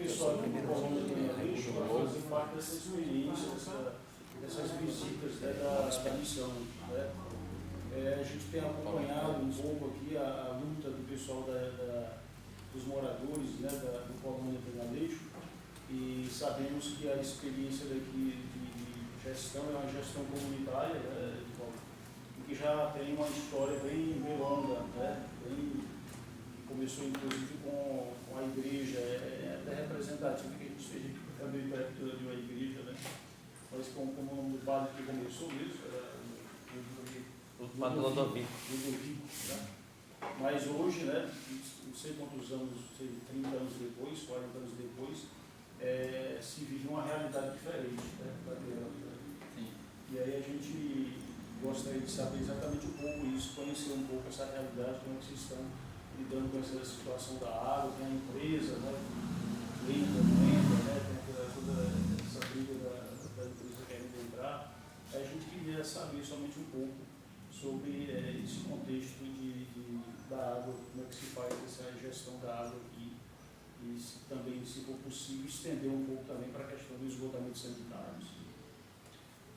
pessoal aqui do Colônia do Lixo para fazer parte dessa experiência, dessas visitas, né, da missão. Né? A gente tem acompanhado um pouco aqui a luta do pessoal dos moradores, né, do Colônia do Lixo, e sabemos que a experiência daqui de gestão é uma gestão comunitária, né, que já tem uma história bem longa, né, começou inclusive com a igreja, é até representativo que a gente esteja também perto de uma igreja, né? Mas como o nome do padre que começou isso, era o padre Ludovico. Né? Mas hoje, né, não sei quantos anos, sei, 30 anos depois, 40 anos depois, se vive uma realidade diferente, né, e aí a gente gostaria de saber exatamente um pouco isso, conhecer um pouco essa realidade, como vocês estão lidando com essa situação da água, tem a empresa, né, lenta, né, tem toda essa briga da empresa querendo entrar. A gente queria saber somente um pouco sobre esse contexto da água, como é que se faz essa gestão da água aqui, e também, se for possível, estender um pouco também para a questão do esgotamento sanitário.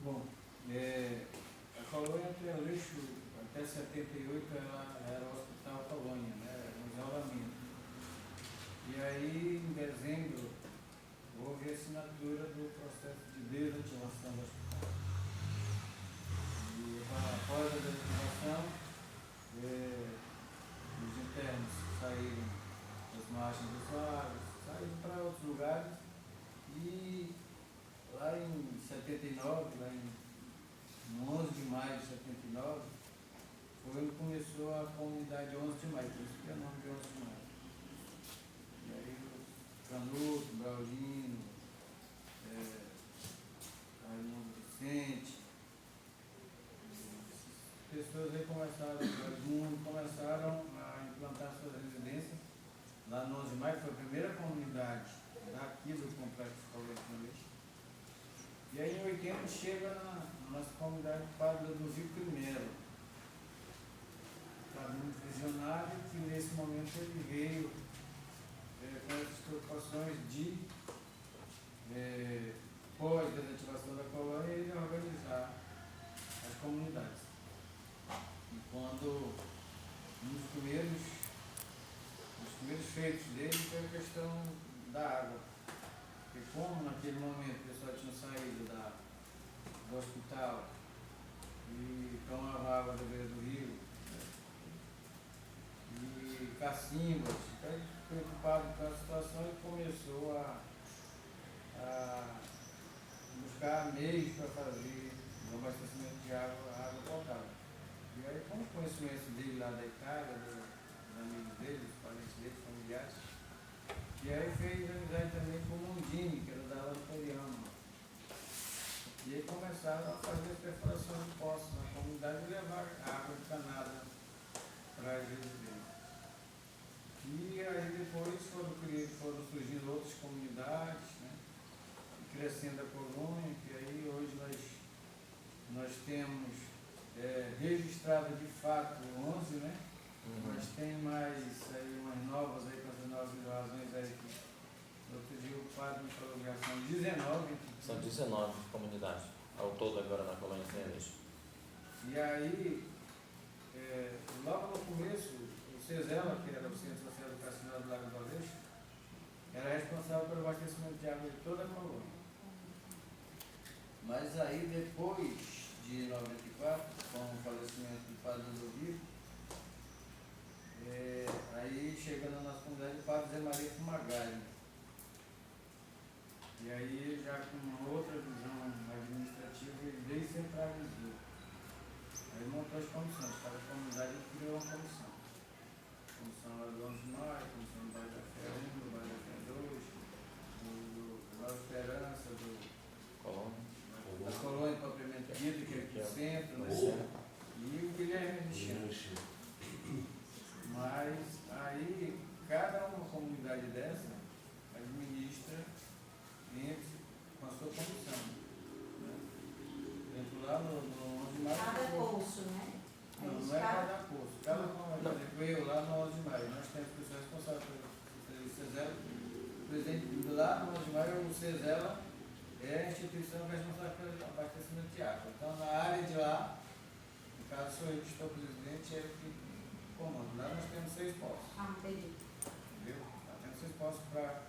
Bom, a colônia do Lixo, até 78, ela era o Hospital Colônia, né? Era um isolamento. E aí, em dezembro, houve a assinatura do processo de desativação do hospital. E após a desativação, os internos saíram das margens dos lagos, saíram para outros lugares, e lá em 79, no 11 de maio de 79, foi quando começou a comunidade 11 de maio, por isso que é o nome de 11 de maio. E aí os Canuto, Braulino, Raimundo Vicente, pessoas aí começaram a implantar suas residências lá no 11 de maio, que foi a primeira comunidade daqui do Complexo Colônia. E aí em 80 chega na nossa comunidade Padre Ludovico I, padre muito visionário, que nesse momento ele veio com essas preocupações de pós-desativação da colônia e organizar as comunidades. E quando um dos primeiros feitos dele foi a questão da água. Porque como naquele momento o pessoal tinha saído do hospital e tomava água da beira do rio, e cacimbas, então ele preocupado com a situação e começou a buscar meios para fazer o abastecimento de água potável. E aí, com o conhecimento dele lá da Itália, dos amigos dele, dos parentes dele, familiares, e aí fez amizade também com o Mondini, que era da Lamperiano. E aí começaram a fazer as perfurações de poços na comunidade e levar água encanada para as residências. E aí depois foram surgindo outras comunidades, né? E crescendo a colônia, que aí hoje nós temos registrado de fato 11, né? Mas tem mais aí umas novas aí, com as novas invasões aí que outro dia o padre me falou que já são 19. São 19 comunidades ao todo agora na colônia do Lixo. E aí, logo no começo, o CESELA, que era o Centro Social Educacional do Lago do Aleixo, era responsável pelo abastecimento de água de toda a colônia. Mas aí depois de 94, com o falecimento do padre Ludovico, aí chega na nossa comunidade o padre Zé Maria Fumagalli. E aí, já com uma outra visão administrativa, ele descentralizou. Aí montou as comissões, cada comunidade criou uma comissão. A comissão lá do 11 de maio, a comissão do Bairro da Fé 1, do Bairro da Fé 2, do Nova Esperança, da colônia propriamente dita, que é aqui no centro, né? E o Guilherme Michel. Mas aí, cada uma comunidade dessa administra com a sua comissão. Né? Dentro lá no 11 de maio. Cada poço, né? Não é cada poço. Cada comunidade. Eu lá no 11 de maio. Nós temos pessoas responsáveis pelo CESEL, o presidente lá no Osmar, o CESELA é a instituição responsável pelo abastecimento de água. Então, na área de lá, no caso sou eu que estou presidente, é que comando. Lá nós temos 6 postos. Ah, entendi. Entendeu? Nós temos 6 postos para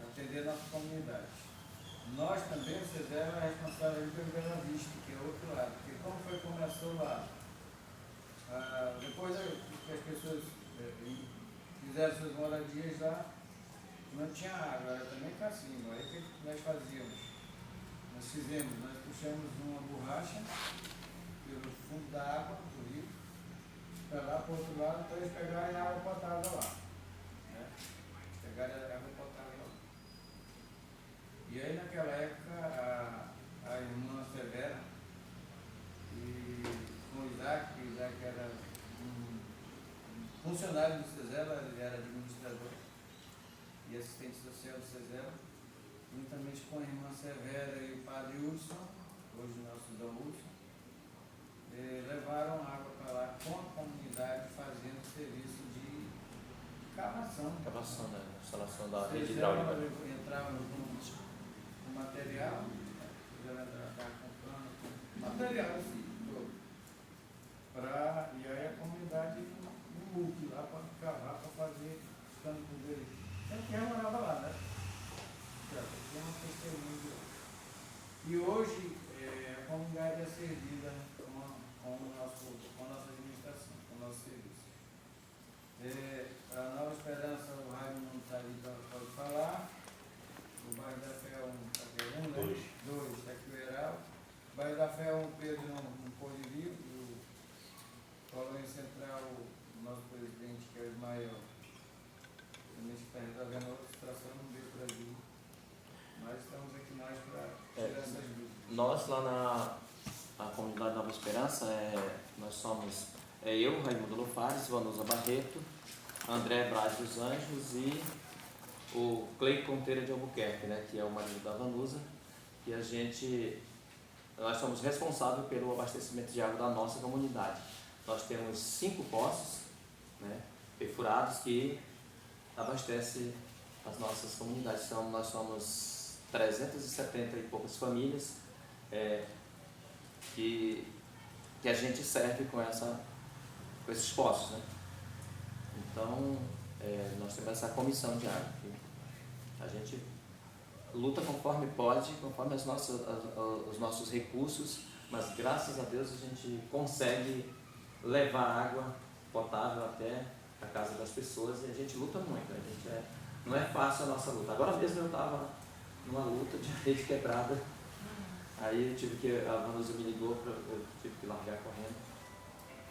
atender a nossa comunidade. Nós também, o CESELA é responsável pelo Bela Vista, que é outro lado. Porque como foi que começou lá? Depois que as pessoas fizeram suas moradias lá, não tinha água, era também cacimbo. Aí o que nós fazíamos? Nós puxamos uma borracha pelo fundo da água, do rio, para lá para o outro lado, para eles pegarem a água potável lá. Né? Pegarem a água potável lá. E aí naquela época a irmã Severa e com o Isaac, que o Isaac era um funcionário do CESELA, ele era administrador e assistente social do CESELA, juntamente com a irmã Severa e o padre Hudson, hoje nosso Dom Hudson, levaram água para lá com a comunidade, fazendo serviço de cavação. Cavação, né? Instalação da rede CESELA hidráulica. entrava com material, ela estava comprando material assim, todo. E aí a comunidade no MUC lá para cavar, para fazer ficando com ele. Sempre eu morava lá, né? Tinha uma testemunha de lá. E hoje a comunidade é servida com a nossa administração, com o nosso serviço. A Nova Esperança, o Raio não está ali para falar. O bairro da Fé é um, né? Dois, está aqui o Heral. O bairro da Fé é um, Pedro não pôde vir. O Colônia Central, o nosso presidente, que é o Ismael, também está resolvendo outra situação, não veio para vir. Mas estamos aqui mais para tirar essas dúvidas. Nós lá na comunidade Nova Esperança, nós somos eu, Raimundo Lufares, Vanusa Barreto, André Braz dos Anjos e o Cleiton Conteira de Albuquerque, né, que é o marido da Vanusa, e nós somos responsáveis pelo abastecimento de água da nossa comunidade. Nós temos 5 poços, né, perfurados que abastecem as nossas comunidades. Então, nós somos 370 e poucas famílias que a gente serve com esses poços, né? Então, nós temos essa comissão de água. A gente luta conforme pode, conforme os nossos recursos, mas graças a Deus a gente consegue levar água potável até a casa das pessoas e a gente luta muito. Não é fácil a nossa luta. Agora mesmo eu estava numa luta de rede quebrada, aí a Vanusa me ligou, eu tive que largar correndo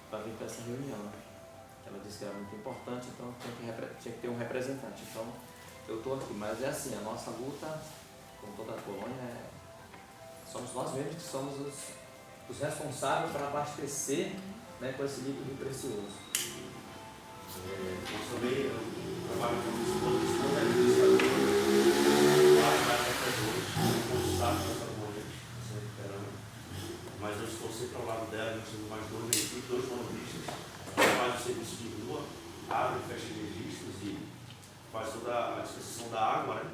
para vir para essa reunião. Ela disse que era muito importante, então tinha que ter um representante. Então, eu estou aqui, mas é assim, a nossa luta com toda a colônia somos nós mesmos que somos os responsáveis para abastecer, né, com esse líquido precioso. Eu também trabalho com disposição administrador, mas eu estou sempre ao lado dela, nós temos mais 2 monovistas, faz o serviço de rua, abre e fecha registros e faz toda a disposição da água, né?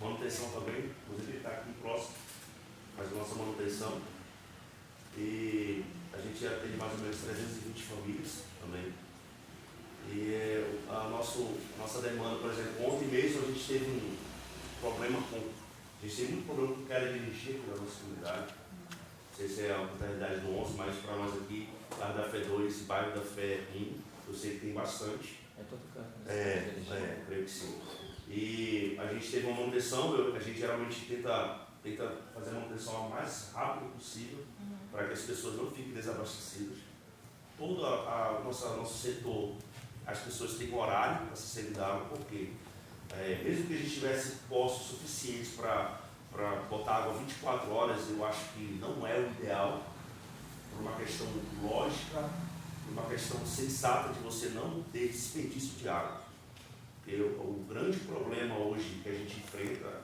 Manutenção também, inclusive ele está aqui próximo, faz a nossa manutenção. E a gente já tem mais ou menos 320 famílias também. E a nossa demanda, por exemplo, ontem mesmo a gente teve um problema a gente teve muito problema com queda de enchente na nossa comunidade. Não sei se é a realidade do 11, mas para nós aqui, bairro da Fé 2, bairro da Fé 1, eu sei que tem bastante. É todo canto, né? Creio que sim. E a gente teve uma manutenção, a gente geralmente tenta fazer a manutenção o mais rápido possível, para que as pessoas não fiquem desabastecidas. Todo nosso setor, as pessoas têm horário para se servir da água, porque mesmo que a gente tivesse postos suficientes para botar água 24 horas, eu acho que não é o ideal, por uma questão lógica, por uma questão sensata de você não ter desperdício de água. Porque o grande problema hoje que a gente enfrenta,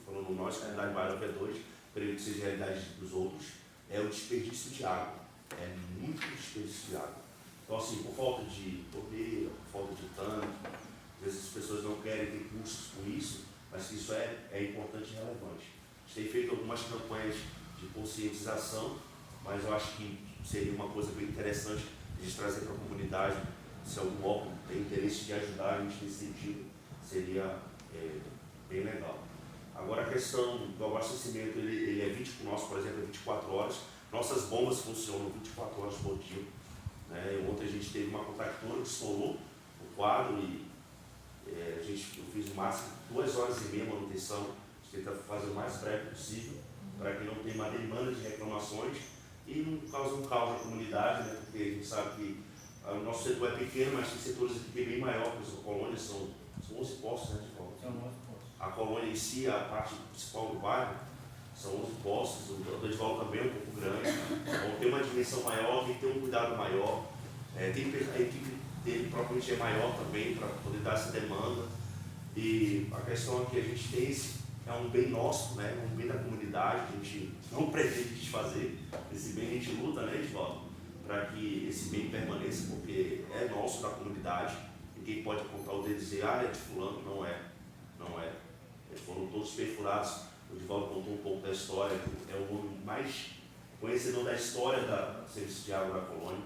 falando nós, comunidade Bairro P2, creio que seja a realidade dos outros, é o desperdício de água. É muito desperdício de água. Então, assim, por falta de torneira, por falta de tanque, às vezes as pessoas não querem ter custos com isso, mas isso importante e relevante. A gente tem feito algumas campanhas de conscientização, mas eu acho que seria uma coisa bem interessante a gente trazer para a comunidade. Se algum órgão tem interesse de ajudar a gente nesse sentido, seria bem legal. Agora a questão do abastecimento, ele é 20, o nosso, por exemplo, é 24 horas. Nossas bombas funcionam 24 horas por dia. Né? Ontem a gente teve uma contractora que estourou o quadro e eu fiz o máximo 2 horas e meia manutenção. A gente tenta fazer o mais breve possível para que não tenha uma demanda de reclamações e não cause um caos na comunidade, né? Porque a gente sabe que o nosso setor é pequeno, mas tem setores aqui que é bem maior, por exemplo, a colônia são 11 postos, né, de volta. São 11 postos. A colônia em si, a parte principal do bairro, são 11 postos, o de volta também é um pouco grande, então tem uma dimensão maior, tem que ter um cuidado maior, a equipe dele propriamente é maior também para poder dar essa demanda. E a questão é que a gente tem é um bem nosso, né, um bem da comunidade, que a gente não pretende desfazer. Esse bem a gente luta, né, Edvaldo, para que esse bem permaneça, porque é nosso, da comunidade. Ninguém pode apontar o dedo e dizer, é de fulano, não é. Eles foram todos perfurados. O Edvaldo contou um pouco da história, é o homem mais conhecedor da história do serviço de água da colônia.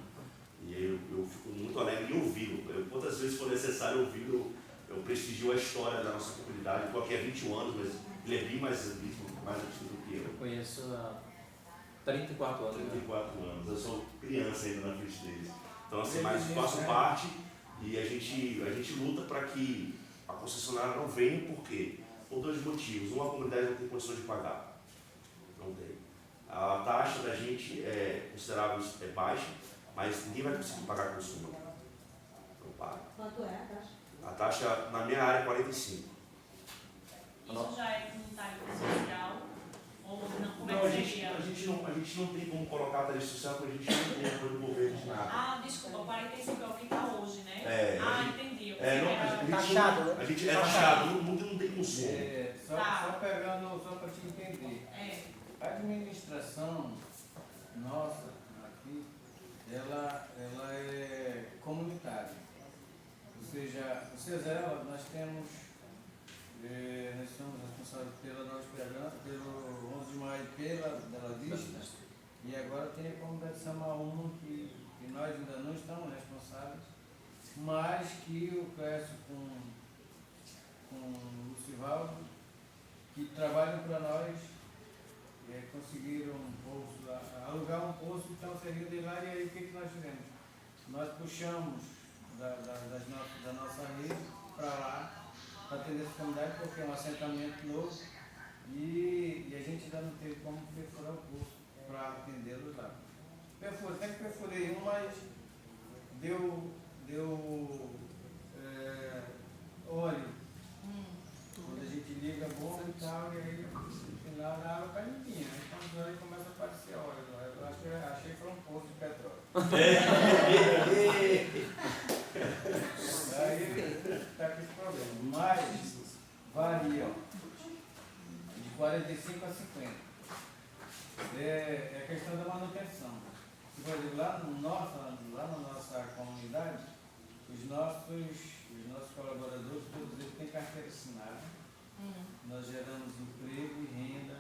E eu fico muito alegre em ouvi-lo. Quantas vezes for necessário ouvi-lo, eu prestigio a história da nossa comunidade. Estou aqui há 21 anos, mas ele é bem mais antigo do que eu. Eu conheço há 34 anos. 34 anos. Eu sou criança ainda na frente deles. Então, assim, mas faço parte e a gente luta para que a concessionária não venha, por quê? Por 2 motivos. A comunidade não tem condições de pagar. Não tem. A taxa da gente é considerável, é baixa, mas ninguém vai conseguir pagar consumo. Não paga. Quanto é a taxa? A taxa na minha área é 45. Isso já é comunitário social? Ou não? Como Não, é que seria? a gente não tem como colocar a tarifa social porque a gente não tem apoio do governo de nada. Ah, desculpa, 45 é o que está hoje, né? Entendi. Taxado, A gente é taxado, não tem consumo. Só para te entender. A administração nossa aqui, ela é comunitária. Ou seja, o CESEL, nós somos responsáveis pela nossa esperança, pelo 11 de maio, pela vista, e agora tem a comunidade de Samaúma, que nós ainda não estamos responsáveis, mas que o Clécio com o Lucivaldo, que trabalham para nós, conseguiram um poço, alugar um poço que estão servindo de lá, e aí o que nós fizemos? Nós puxamos da nossa rede para lá, para atender essa comunidade, porque é um assentamento novo e a gente ainda não teve como perfurar o poço para atendê-los lá. Até que perfurei um, mas deu óleo. Quando a gente liga a bomba e tal, e aí no final a água está limpinha. Aí quando aí começa a aparecer óleo. Eu achei que foi um poço de petróleo. Aí está com esse problema. Mas varia de 45 a 50. É a questão da manutenção. Por exemplo, lá na nossa comunidade, os nossos colaboradores, todos eles têm carteira assinada. Nós geramos emprego e renda.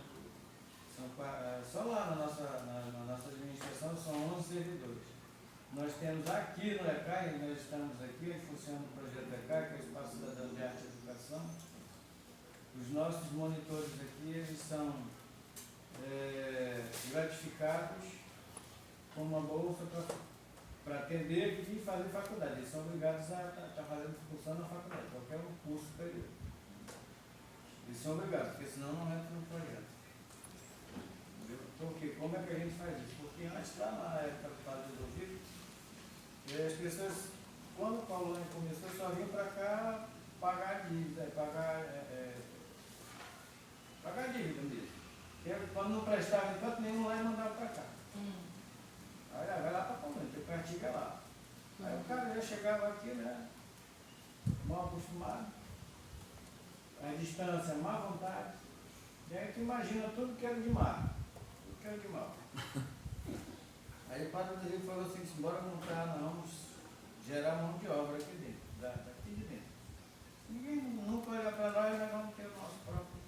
Só lá na nossa administração são 11 servidores. Nós temos aqui no ECAI, nós estamos aqui, onde funciona o projeto ECAI, que é o Espaço Cidadão de Arte e Educação. Os nossos monitores aqui, eles são gratificados com uma bolsa para atender e fazer faculdade. Eles são obrigados a estar fazendo excursão na faculdade, qualquer curso superior. Eles são obrigados, porque senão não entra no projeto. Por quê? Como é que a gente faz isso? Porque antes, lá na época do Padre Ludovico, as pessoas, quando a colônia começou, só vinham para cá pagar dívida, pagar dívida mesmo. Quando não prestava enquanto nenhum lá, mandava para cá. Aí vai lá para a colônia, porque o cantiga é lá. Aí o cara já chegava aqui, né? Mal acostumado, a distância, má vontade. E aí tu imagina tudo que era de mar. Tudo que era de mal. Aí o Padre Rodrigo falou assim, bora montar, vamos gerar mão de obra aqui dentro, daqui de dentro. Ninguém nunca olha para nós, nós vamos ter o nosso próprio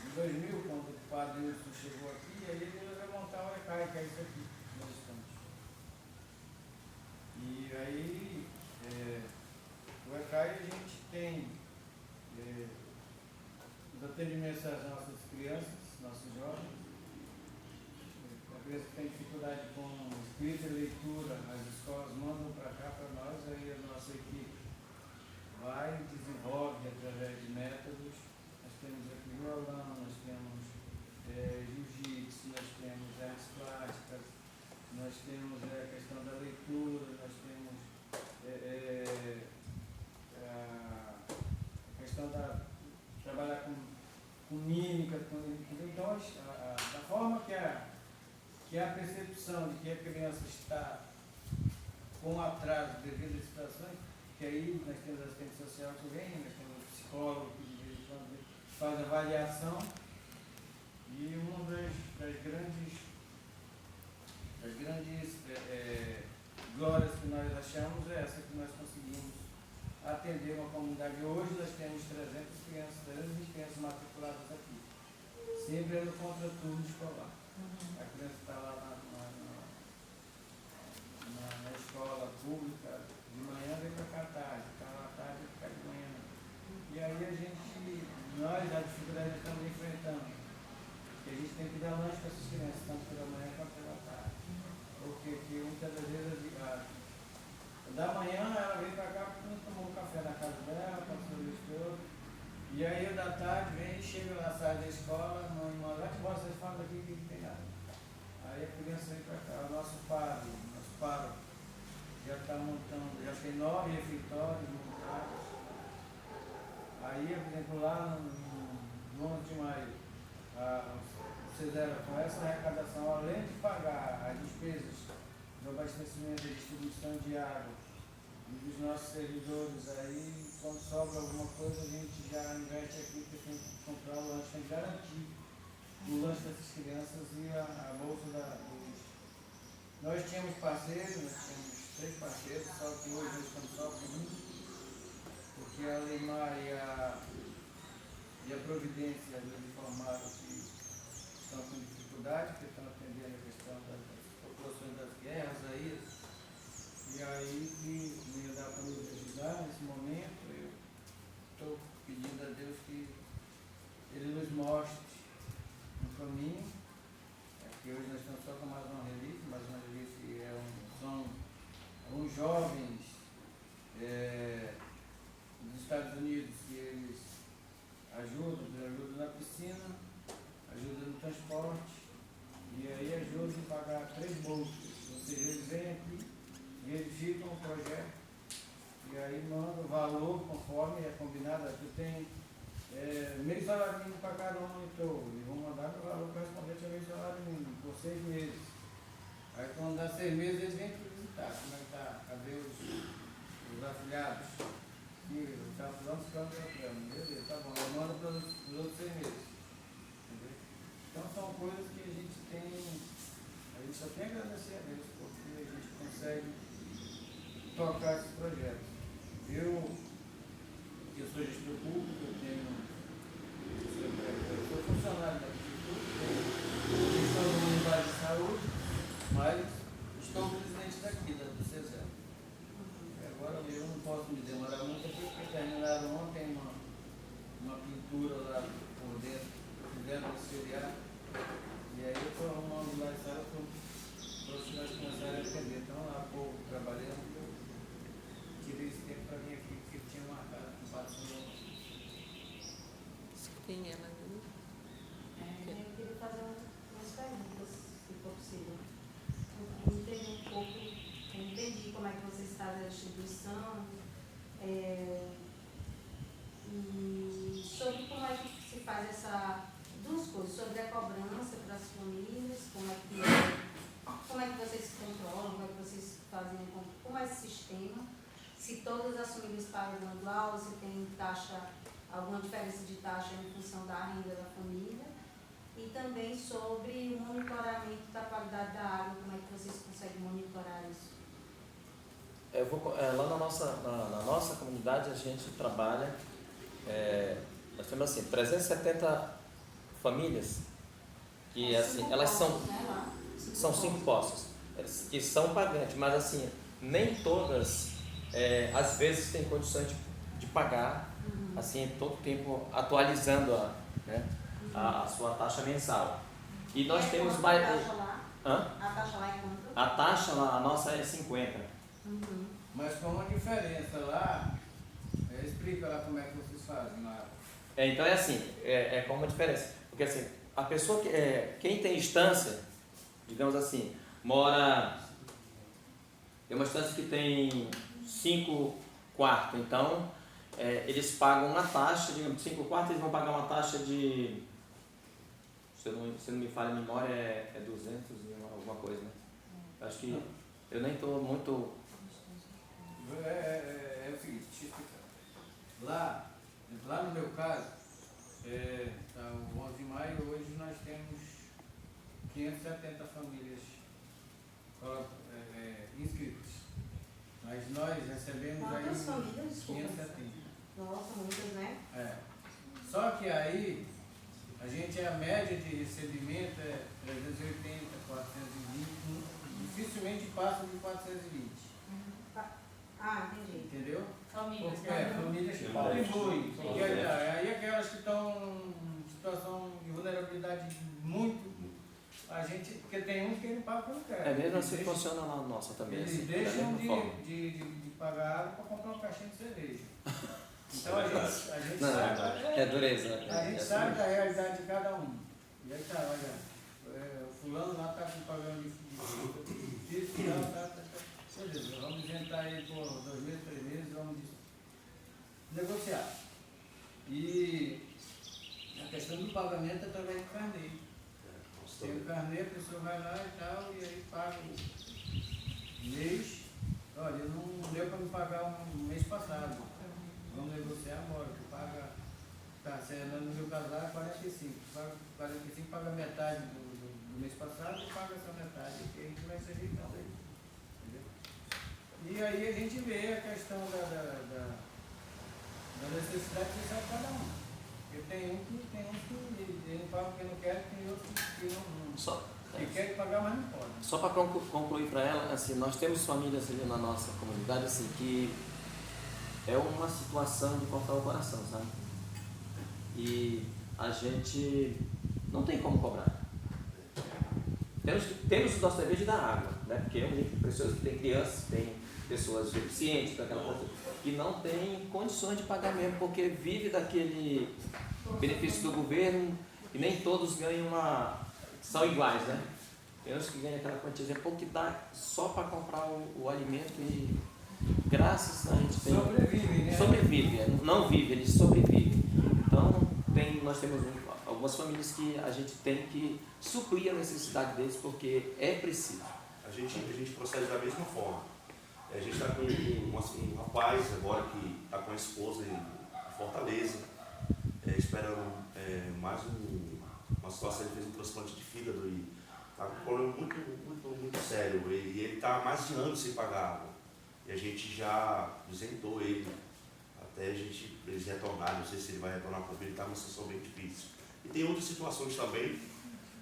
em 2000, quando o padre Wilson chegou aqui, aí ele vai montar o ECAI, que é isso aqui, que nós estamos. E aí, o ECAI a gente tem os atendimentos às nossas crianças, nossos jovens. A criança que tem dificuldade com escrita e leitura, as escolas mandam para cá, para nós, aí a nossa equipe vai e desenvolve através de métodos. Nós temos aqui violão, nós temos jiu-jitsu, nós temos artes plásticas, nós temos a questão da leitura, nós temos a questão da trabalhar com mímica, então da forma que a percepção de que a criança está com atraso devido às situações, que aí nós temos a assistente social que vem, nós temos o psicólogo que de vez em quando faz avaliação, e uma das grandes glórias que nós achamos é essa, que nós conseguimos atender uma comunidade. Hoje nós temos 320 crianças matriculadas aqui, sempre no contraturno escolar. A criança está lá na escola pública, de manhã vem para cá à tarde, está lá à tarde e fica de manhã. E aí nós, a dificuldade que estamos enfrentando, que a gente tem que dar lanche para essas crianças, tanto pela manhã quanto pela tarde. Porque muitas das vezes da manhã ela vem para cá porque não tomou um café na casa dela, passou o todo. E aí da tarde vem, chega lá, sai da escola, mãe manda, embora, vocês falam daqui que não tem nada. Aí a criança vem para cá, o nosso paro já está montando, já tem 9 refeitórios montados. Aí, por exemplo, lá no 11 de maio, fizeram com essa arrecadação, além de pagar as despesas do abastecimento e distribuição de água e dos nossos servidores, aí quando sobra alguma coisa a gente já investe aqui, porque tem que comprar o lanche, tem que garantir o lanche dessas crianças e a bolsa dos. Nós tínhamos parceiros, nós tínhamos 3 parceiros, só que hoje nós estamos só com um, porque a Leimar e a Providência nos informaram que estão com dificuldade, porque estão atendendo a questão das populações das guerras aí. E aí que não ia dar para nos ajudar nesse momento, eu estou pedindo a Deus que Ele nos mostre um caminho. Aqui hoje nós estamos só com mais uma relíquia são alguns jovens dos Estados Unidos que eles ajudam na piscina, ajudam no transporte e aí ajudam a pagar 3 bolsas. Ou seja, eles vêm aqui, verificam o projeto e aí mandam o valor conforme é combinado. Aqui tem meio salário mínimo para cada um monitor e vão mandar o valor correspondente ao meio salário mínimo por 6 meses. Aí quando dá 6 meses eles vêm visitar como é que está, cadê os afiliados? E está falando que beleza, tá bom, eu mando para os outros 6 meses. Entendeu? Então são coisas que a gente só tem a agradecer a Deus, porque a gente consegue tocar esses projetos. Eu sou gestor público, eu sou funcionário da prefeitura, sou da unidade de saúde, mas estou presidente daqui, do CESEL. Agora eu não posso me demorar muito, porque terminaram ontem uma pintura lá por dentro, fizeram auxiliar, e aí eu estou arrumando lá e sala para os senhores começarem a atender. Então lá, povo trabalhando, eu tirei esse tempo para vir aqui, porque tinha marcado com o patrão. Quem é, Maria? Eu queria fazer umas perguntas, se for possível. Eu entendi um pouco, eu entendi como é que vocês fazem a distribuição e sobre como é que se faz essa duas coisas, sobre a cobrança para as famílias, como é que vocês controlam, como é que vocês fazem, como é esse sistema, se todas as famílias pagam igual, se tem alguma diferença de taxa em função da renda da família, e também sobre o monitoramento da qualidade da água, como é que vocês conseguem monitorar isso? Lá na nossa comunidade a gente trabalha Nós temos assim, 370 famílias que assim, elas são 5 postos, que são pagantes, mas assim, nem todas às vezes têm condições de pagar assim, todo tempo atualizando a sua taxa mensal. E nós temos mais. A taxa lá? Hã? A taxa lá é quanto? A taxa lá, a nossa é 50. Mas com uma diferença lá, explica lá como é que vocês fazem lá. Então é assim, com uma diferença. Porque assim, a pessoa quem tem instância, digamos assim, mora. Tem uma instância que tem 5 quartos, então eles pagam uma taxa, digamos, 5 quartos, eles vão pagar uma taxa de. Se não me falha a memória, é 200 e alguma coisa, né? Acho que eu nem estou muito. É o seguinte, deixa eu explicar. Lá no meu caso, tá, o 11 de maio, hoje nós temos 570 famílias inscritas. Mas nós recebemos Quantas aí famílias? Desculpa. 570. Nossa, muitas, né? Só que aí, a média de recebimento é 380, 420, dificilmente passa de 420. Entendi. Entendeu? Famílias. Porque famílias que contribuem. Porque aí aquelas que estão em situação de vulnerabilidade muito. Porque tem uns que não pagam quando quer. Mesmo assim funciona lá na nossa também. Eles assim, deixam da mesma forma. de pagar água para comprar uma caixinha de cerveja. Então É a verdade. gente Não, sabe. é dureza. A gente sabe da realidade de cada um. E aí tá, olha, o fulano lá está com pagando de beleza, vamos inventar aí por 2 meses, 3 meses, vamos negociar. E a questão do pagamento é através do carnê. Tem o carnê, a pessoa vai lá e tal, e aí paga o mês. Olha, não deu para me pagar um mês passado. Vamos negociar agora, que paga, no meu caso lá, 45. Paga 45, paga metade do mês passado e paga essa metade, que a gente vai se ajeitando aí. Entendeu? E aí a gente vê a questão da necessidade social de cada um. Porque tem uns que ele não paga porque não quer, tem outros que não. Que querem pagar, mas não podem. Só para concluir para ela, assim, nós temos famílias ali na nossa comunidade assim, que é uma situação de cortar o coração, sabe? E a gente não tem como cobrar. Temos o nosso dever de dar água, né? Porque é muito precioso, tem crianças, tem pessoas deficientes, daquela coisa, que não tem condições de pagar mesmo, porque vive daquele benefício do governo e nem todos ganham são iguais, né? Tem uns que ganham aquela quantia pouco que dá só para comprar o alimento e graças a gente tem. Sobrevive, né? Sobrevive, não vive, eles sobrevivem. Então nós temos algumas famílias que a gente tem que suprir a necessidade deles porque é preciso. A gente procede da mesma forma. A gente está com um rapaz agora que está com a esposa em Fortaleza, esperando mais uma situação. Ele fez um transplante de fígado e está com um problema muito sério. E ele está há mais de anos sem pagar água. E a gente já isentou ele até eles retornarem. Não sei se ele vai retornar porque ele está numa situação bem difícil. E tem outras situações também,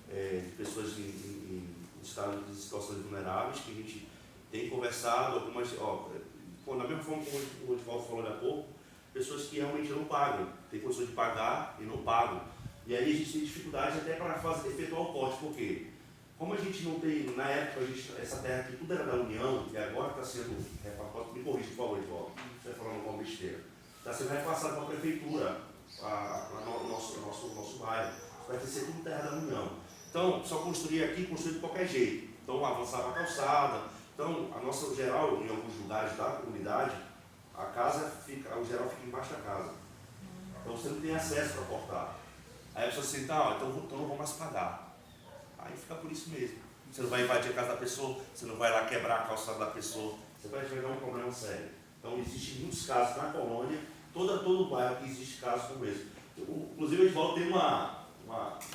de pessoas em situações vulneráveis, que a gente tem conversado, algumas, da mesma forma como o Edivaldo falou há pouco, pessoas que realmente não pagam, tem condições de pagar e não pagam. E aí a gente tem dificuldade até para efetuar o corte, por quê? Como a gente não tem, na época, essa terra aqui tudo era da União, e agora está sendo repassado, me corrija por favor, Edivaldo, você vai falando uma besteira, está sendo repassado para a prefeitura, o nosso bairro, vai ter que ser tudo terra da União. Então, só construir aqui, construir de qualquer jeito. Então, avançar para a calçada. Então, a nossa geral, em alguns lugares da comunidade, a casa o geral fica embaixo da casa. Então, você não tem acesso para cortar. Aí a pessoa assim, então não vou mais pagar. Aí fica por isso mesmo. Você não vai invadir a casa da pessoa, você não vai lá quebrar a calçada da pessoa, você vai pegar um problema sério. Então, existem muitos casos na colônia, todo bairro que existe casos como esse. Inclusive, o Edivaldo tem uma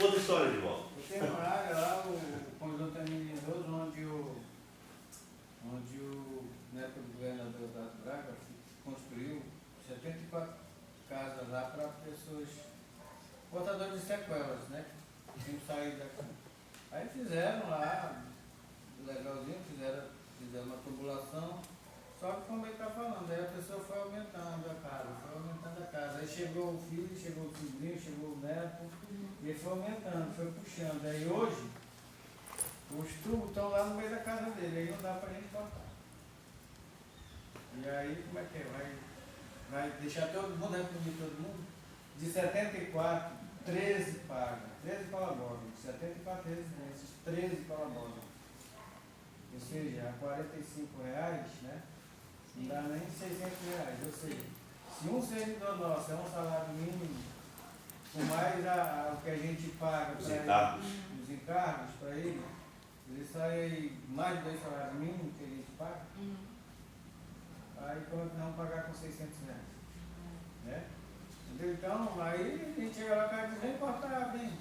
outra história, Edivaldo. Tem uma área lá, o conjunto Lindoso, onde na época do governador da Braga construiu 74 casas lá para pessoas portador de sequelas, né? Tinham saído da casa. Aí fizeram lá, legalzinho, fizeram uma tubulação, só que como ele está falando, aí a pessoa foi aumentando a casa, Aí chegou o filho, chegou o sobrinho, chegou o neto, e ele foi aumentando, foi puxando. Aí hoje, os tubos estão lá no meio da casa dele, aí não dá para a gente cortar. E aí, como é que é? Vai deixar todo mundo, reprimir todo mundo? De 74, 13 paga, 13 colaboram, de 74 residências, 13 colaboram. Ou seja, a R$45, né? Não dá nem R$600. Ou seja, se um servidor nosso é um salário mínimo, com mais o que a gente paga Os para encargos. ele, os encargos para ele sai mais de 2 salários mínimos que a gente paga. Aí como é que nós vamos pagar com R$600? Né? Entendeu? Então, aí a gente chega lá e diz, vem cortar aqui.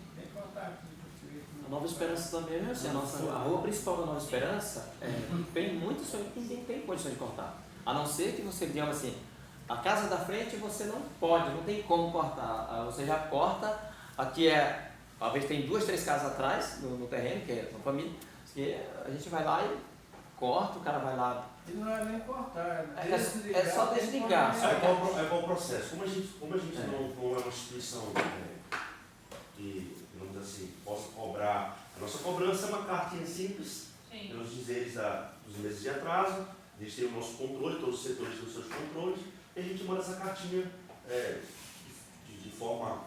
A Nova Esperança também é assim, a rua principal da Nova Esperança tem muitas pessoas que não tem condição de cortar. A não ser que você, digamos assim, a casa da frente você não pode, não tem como cortar. Você já corta, aqui talvez tem 2, 3 casas atrás no terreno, que é uma família, que a gente vai lá e corta, o cara vai lá. E não é nem cortar, é só desligar. Qual o processo? Como a gente não é uma instituição que, digamos assim, possa cobrar, a nossa cobrança é uma cartinha simples, pelos dizeres dos meses de atraso, a gente tem o nosso controle, todos os setores têm os seus controles, e a gente manda essa cartinha de forma,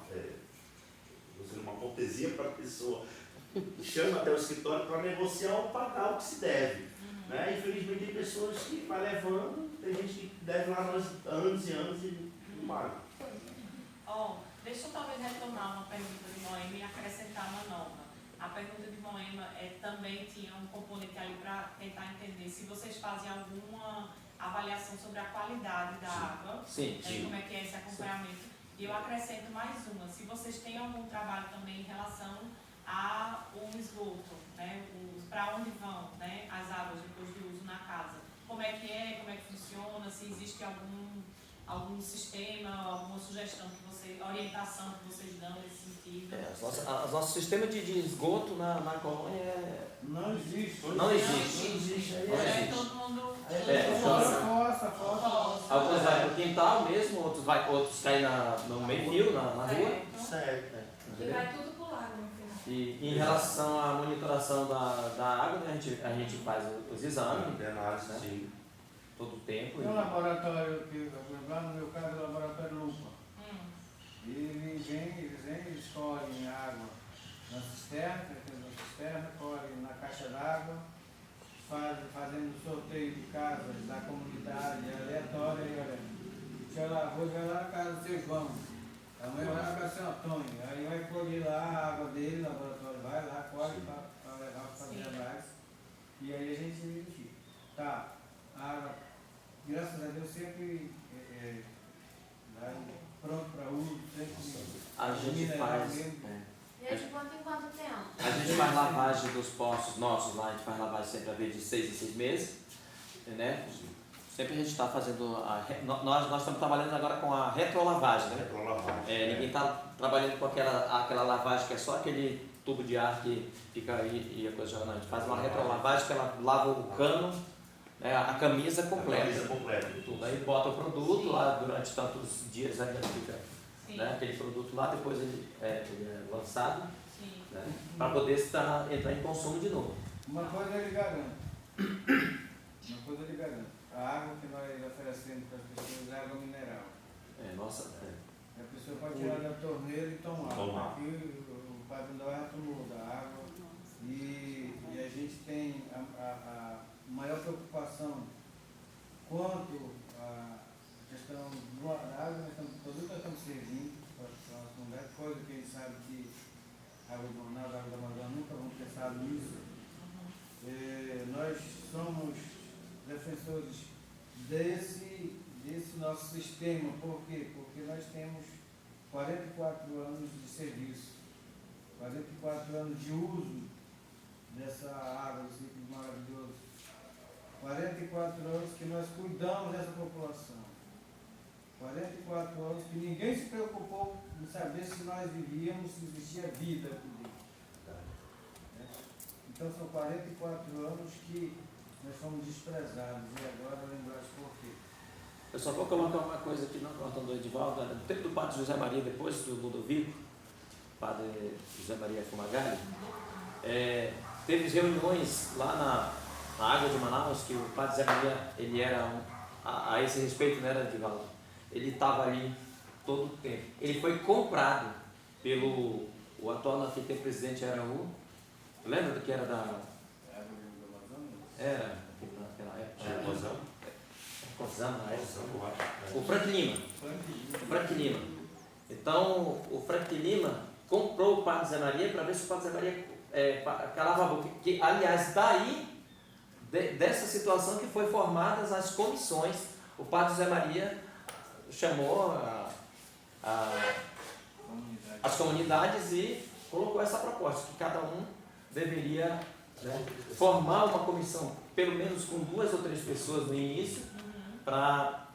uma cortesia para a pessoa, chama até o escritório para negociar ou pagar o que se deve. Né? Infelizmente tem pessoas que vai levando, tem gente que deve lá anos e anos e não paga. Deixa eu talvez retornar uma pergunta de Moema e acrescentar uma nova. A pergunta de Moema também tinha um componente ali para tentar entender se vocês fazem alguma avaliação sobre a qualidade da água, Sim. Como é que é esse acompanhamento. E eu acrescento mais uma, se vocês têm algum trabalho também em relação ao esgoto, né? Para onde vão, né, as águas depois de uso na casa. Como é que funciona, se existe algum sistema, alguma sugestão orientação que vocês dão nesse sentido? Nosso sistema de esgoto na colônia não existe. Não existe. Todo mundo Força. Alguns vai no quintal mesmo, outros caem no meio-fio, na rua. Certo. E vai tudo pro lago, meu filho. E em relação à monitoração da água, né, a gente faz os exames, Tem análise, sim. todo o tempo. Tem um laboratório, lá no meu caso, o laboratório Lupa. Eles vêm, escolhem água na cisterna, colhem na caixa d'água, fazendo sorteio de casas da comunidade aleatória e olha, vou lá na casa do seu João, amanhã vai na casa do seu Antônio, aí vai colher lá a água dele, o laboratório vai lá, colhe para levar para fazer análise, e aí a gente verifica. Tá, a água, graças a Deus, sempre vai pronto para uso, sempre a gente faz. E é de quanto em quanto tempo? A gente faz lavagem dos poços nossos lá, a gente faz lavagem sempre a vez de 6 em 6 meses, né? Sempre a gente está fazendo nós estamos trabalhando agora com a retrolavagem, né? Ninguém está trabalhando com aquela lavagem que é só aquele tubo de ar que fica aí e a coisa joga. Não, a gente faz uma retrolavagem que ela lava o cano, né, a camisa completa. Tudo. Aí bota o produto lá durante tantos dias, ainda fica, né, aquele produto lá, depois ele é lançado, né, para poder entrar em consumo de novo. Uma coisa eu lhe garanto. A água que nós oferecemos para as pessoas é água mineral. A pessoa pode tirar da torneira e tomar. Aqui o Padre Noel tomou da água. E a gente tem a maior preocupação quanto à questão da água, nós estamos servindo para a nossa comunidade, coisa que a gente sabe que a água do Manaus, a água da Amazônia nunca vão pensar nisso. Nós somos defensores desse nosso sistema. Por quê? Porque nós temos 44 anos de serviço, 44 anos de uso dessa água, desse líquido maravilhoso, 44 anos que nós cuidamos dessa população. 44 anos que ninguém se preocupou em saber se nós vivíamos, se existia vida aqui dentro. Né? Então são 44 anos que nós fomos desprezados e agora lembrar por quê. Eu só vou colocar uma coisa aqui na nota do Edivaldo. No tempo do padre José Maria, depois do Ludovico, padre José Maria Fumagalli, teve reuniões lá na Água de Manaus, que o padre José Maria, ele era, a esse respeito, não era Edivaldo, ele estava ali todo o tempo. Ele foi comprado pelo, o atual anfitrião presidente era o, lembra do que era da... Era, naquela época. O Frank Lima. Então, o Frank Lima comprou o padre Zé Maria para ver se o padre Zé Maria calava a boca. Que, aliás, daí, dessa situação que foi formadas as comissões, o padre Zé Maria chamou as comunidades e colocou essa proposta, que cada um deveria, né, formar uma comissão, pelo menos com 2 ou 3 pessoas no início, para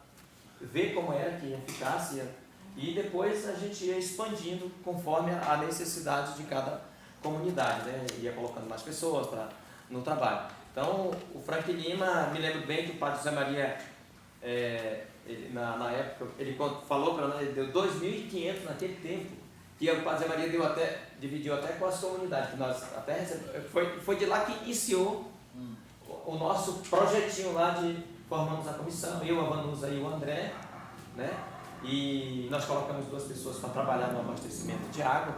ver como era que eficácia, e depois a gente ia expandindo conforme a necessidade de cada comunidade, né? Ia colocando mais pessoas no trabalho. Então, o Frank Lima, me lembro bem que o padre José Maria, na época, ele falou para nós, ele deu 2.500 naquele tempo, que o padre José Maria dividiu até com as comunidades, que nós até recebemos. Foi de lá que iniciou o nosso projetinho lá de formamos a comissão, eu, a Vanusa e o André, né? E nós colocamos 2 pessoas para trabalhar no abastecimento de água,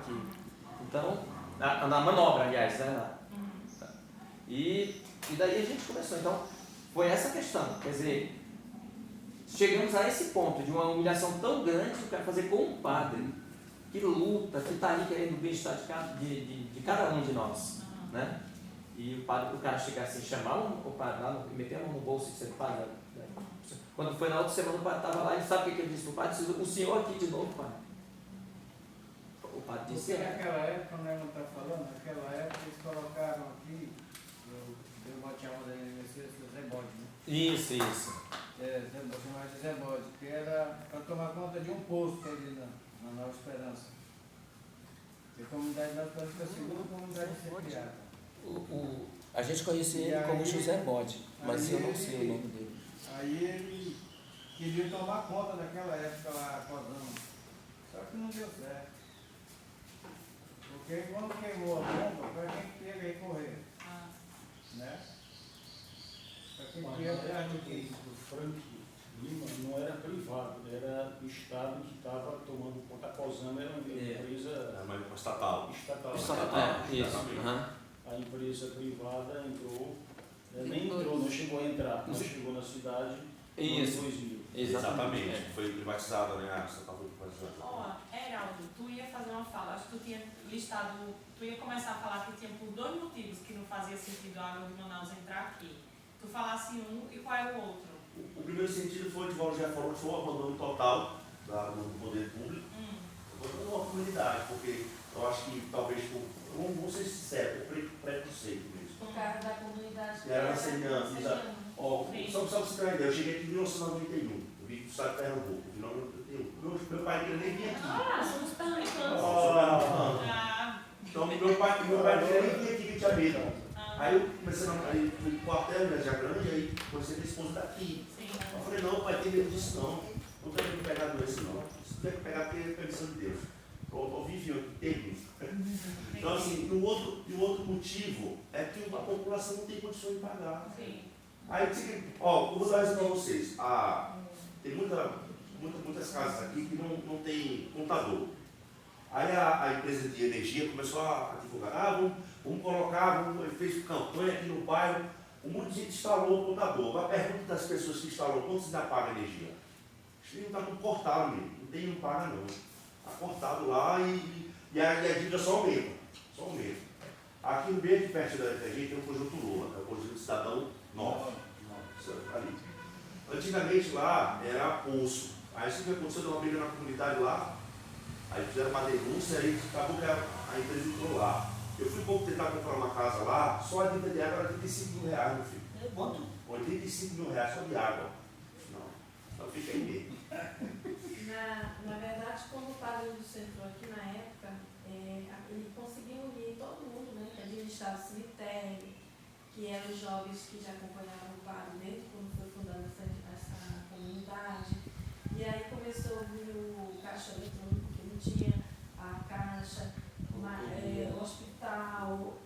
então, na manobra, aliás, né? E daí a gente começou. Então, foi essa questão, quer dizer, chegamos a esse ponto de uma humilhação tão grande que eu quero fazer com um padre que luta, que está ali querendo o bem-estar de cada um de nós, né? E o cara chegar assim, chamar o padre lá, meter a mão no bolso e dizer, padre, né? Quando foi na outra semana, o padre estava lá e sabe o que ele disse para o padre? O senhor aqui de novo, padre. O padre disse. Porque naquela época, quando ela está falando, naquela época eles colocaram aqui, eu botei a mão da Messias, Zé Bode, né? Isso. Chamava de Zé Bode, que era para tomar conta de um posto ali na Nova Esperança. E a comunidade Nova Esperança foi a segunda comunidade a ser criada. A gente conhecia ele como José Bode, mas eu não sei o nome dele. Aí ele queria tomar conta daquela época lá, acordando. Só que não deu certo. Porque quando queimou a bomba, foi quem que pega e correr. Né? Foi quem que ia atrás do que? O Frank Lima não era privado, era o Estado que estava tomando conta. A COSAM era uma empresa Uma estatal. estatal. Isso. A empresa privada entrou, nem entrou, não chegou a entrar, não chegou na cidade em 2000. Exatamente. Foi privatizada, né? A estatal foi privatizada. Ó, Heraldo, tu ia fazer uma fala, acho que tu tinha listado, tu ia começar a falar que tinha por 2 motivos que não fazia sentido a água de Manaus entrar aqui. Tu falasse um e qual era o outro? O primeiro sentido foi, o Edivaldo já falou, foi o abandono total do poder público, abandono uma comunidade, porque eu acho que talvez, vamos ser sinceros, por preconceito mesmo. Por causa da comunidade que Era na semelhança, exato. Só para você ter uma ideia, eu cheguei aqui em 1991, eu vim do estado de Pernambuco, em 1991. Meu pai queria nem vir aqui. somos pernambucanos. Então meu pai queria nem vir aqui em Itiabira. Aí eu comecei fui pro quartel, né, já grande, aí comecei a ter esposa daqui. Eu falei, não, pai, tem medo disso não. Não quero me pegar doença não. Se tiver que pegar, porque é permissão de Deus. Eu vivi aqui, termino. Então, assim, e o outro motivo é que a população não tem condições de pagar. Aí, eu vou dar um exemplo para vocês. Tem muitas casas aqui que não tem contador. Aí a empresa de energia começou a divulgar, vamos colocar, fez campanha aqui no bairro, um monte de gente instalou o contador. A pergunta das pessoas que instalou, quanto você ainda paga energia? Isso não está cortado mesmo, não paga não. Está cortado lá e a dívida só aumenta. Aqui no meio de perto da gente tem um conjunto Lula, que é o conjunto Cidadão 9. Ali. Antigamente lá era poço. Aí isso que aconteceu, deu uma briga na comunidade lá. Aí fizeram uma denúncia e acabou que a empresa entrou lá. Eu fui tentar comprar uma casa lá, só a dívida de água era 35 mil reais, meu filho. Quanto? 85 mil reais só de água. Não fica aí mesmo. Na verdade, quando o padre do centro aqui na época, ele conseguiu unir todo mundo, né, que administrava o cemitério, que eram os jovens que já acompanhavam o padre desde quando foi fundada essa comunidade. E aí começou a vir o caixa eletrônico, que não tinha a caixa, o hospital,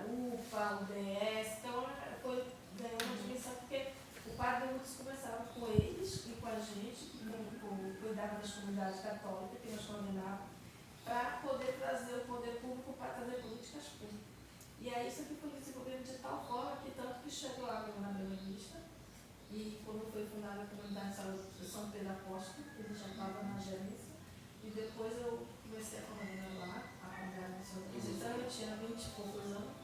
UPA, o DS, então foi ganhando uma dimensão, porque o padre Lutz conversava com eles e com a gente, cuidava das comunidades católicas que nós condenávamos, para poder trazer o poder público para trazer políticas públicas. E aí isso aqui foi desenvolvido de tal forma que tanto que chegou lá na Bela Vista, e quando foi fundada a comunidade de saúde de São Pedro Apóstolo, ele já estava na gerência, e depois eu comecei a coordenar lá, a comunidade de saúde. Então eu tinha 20 e poucos anos,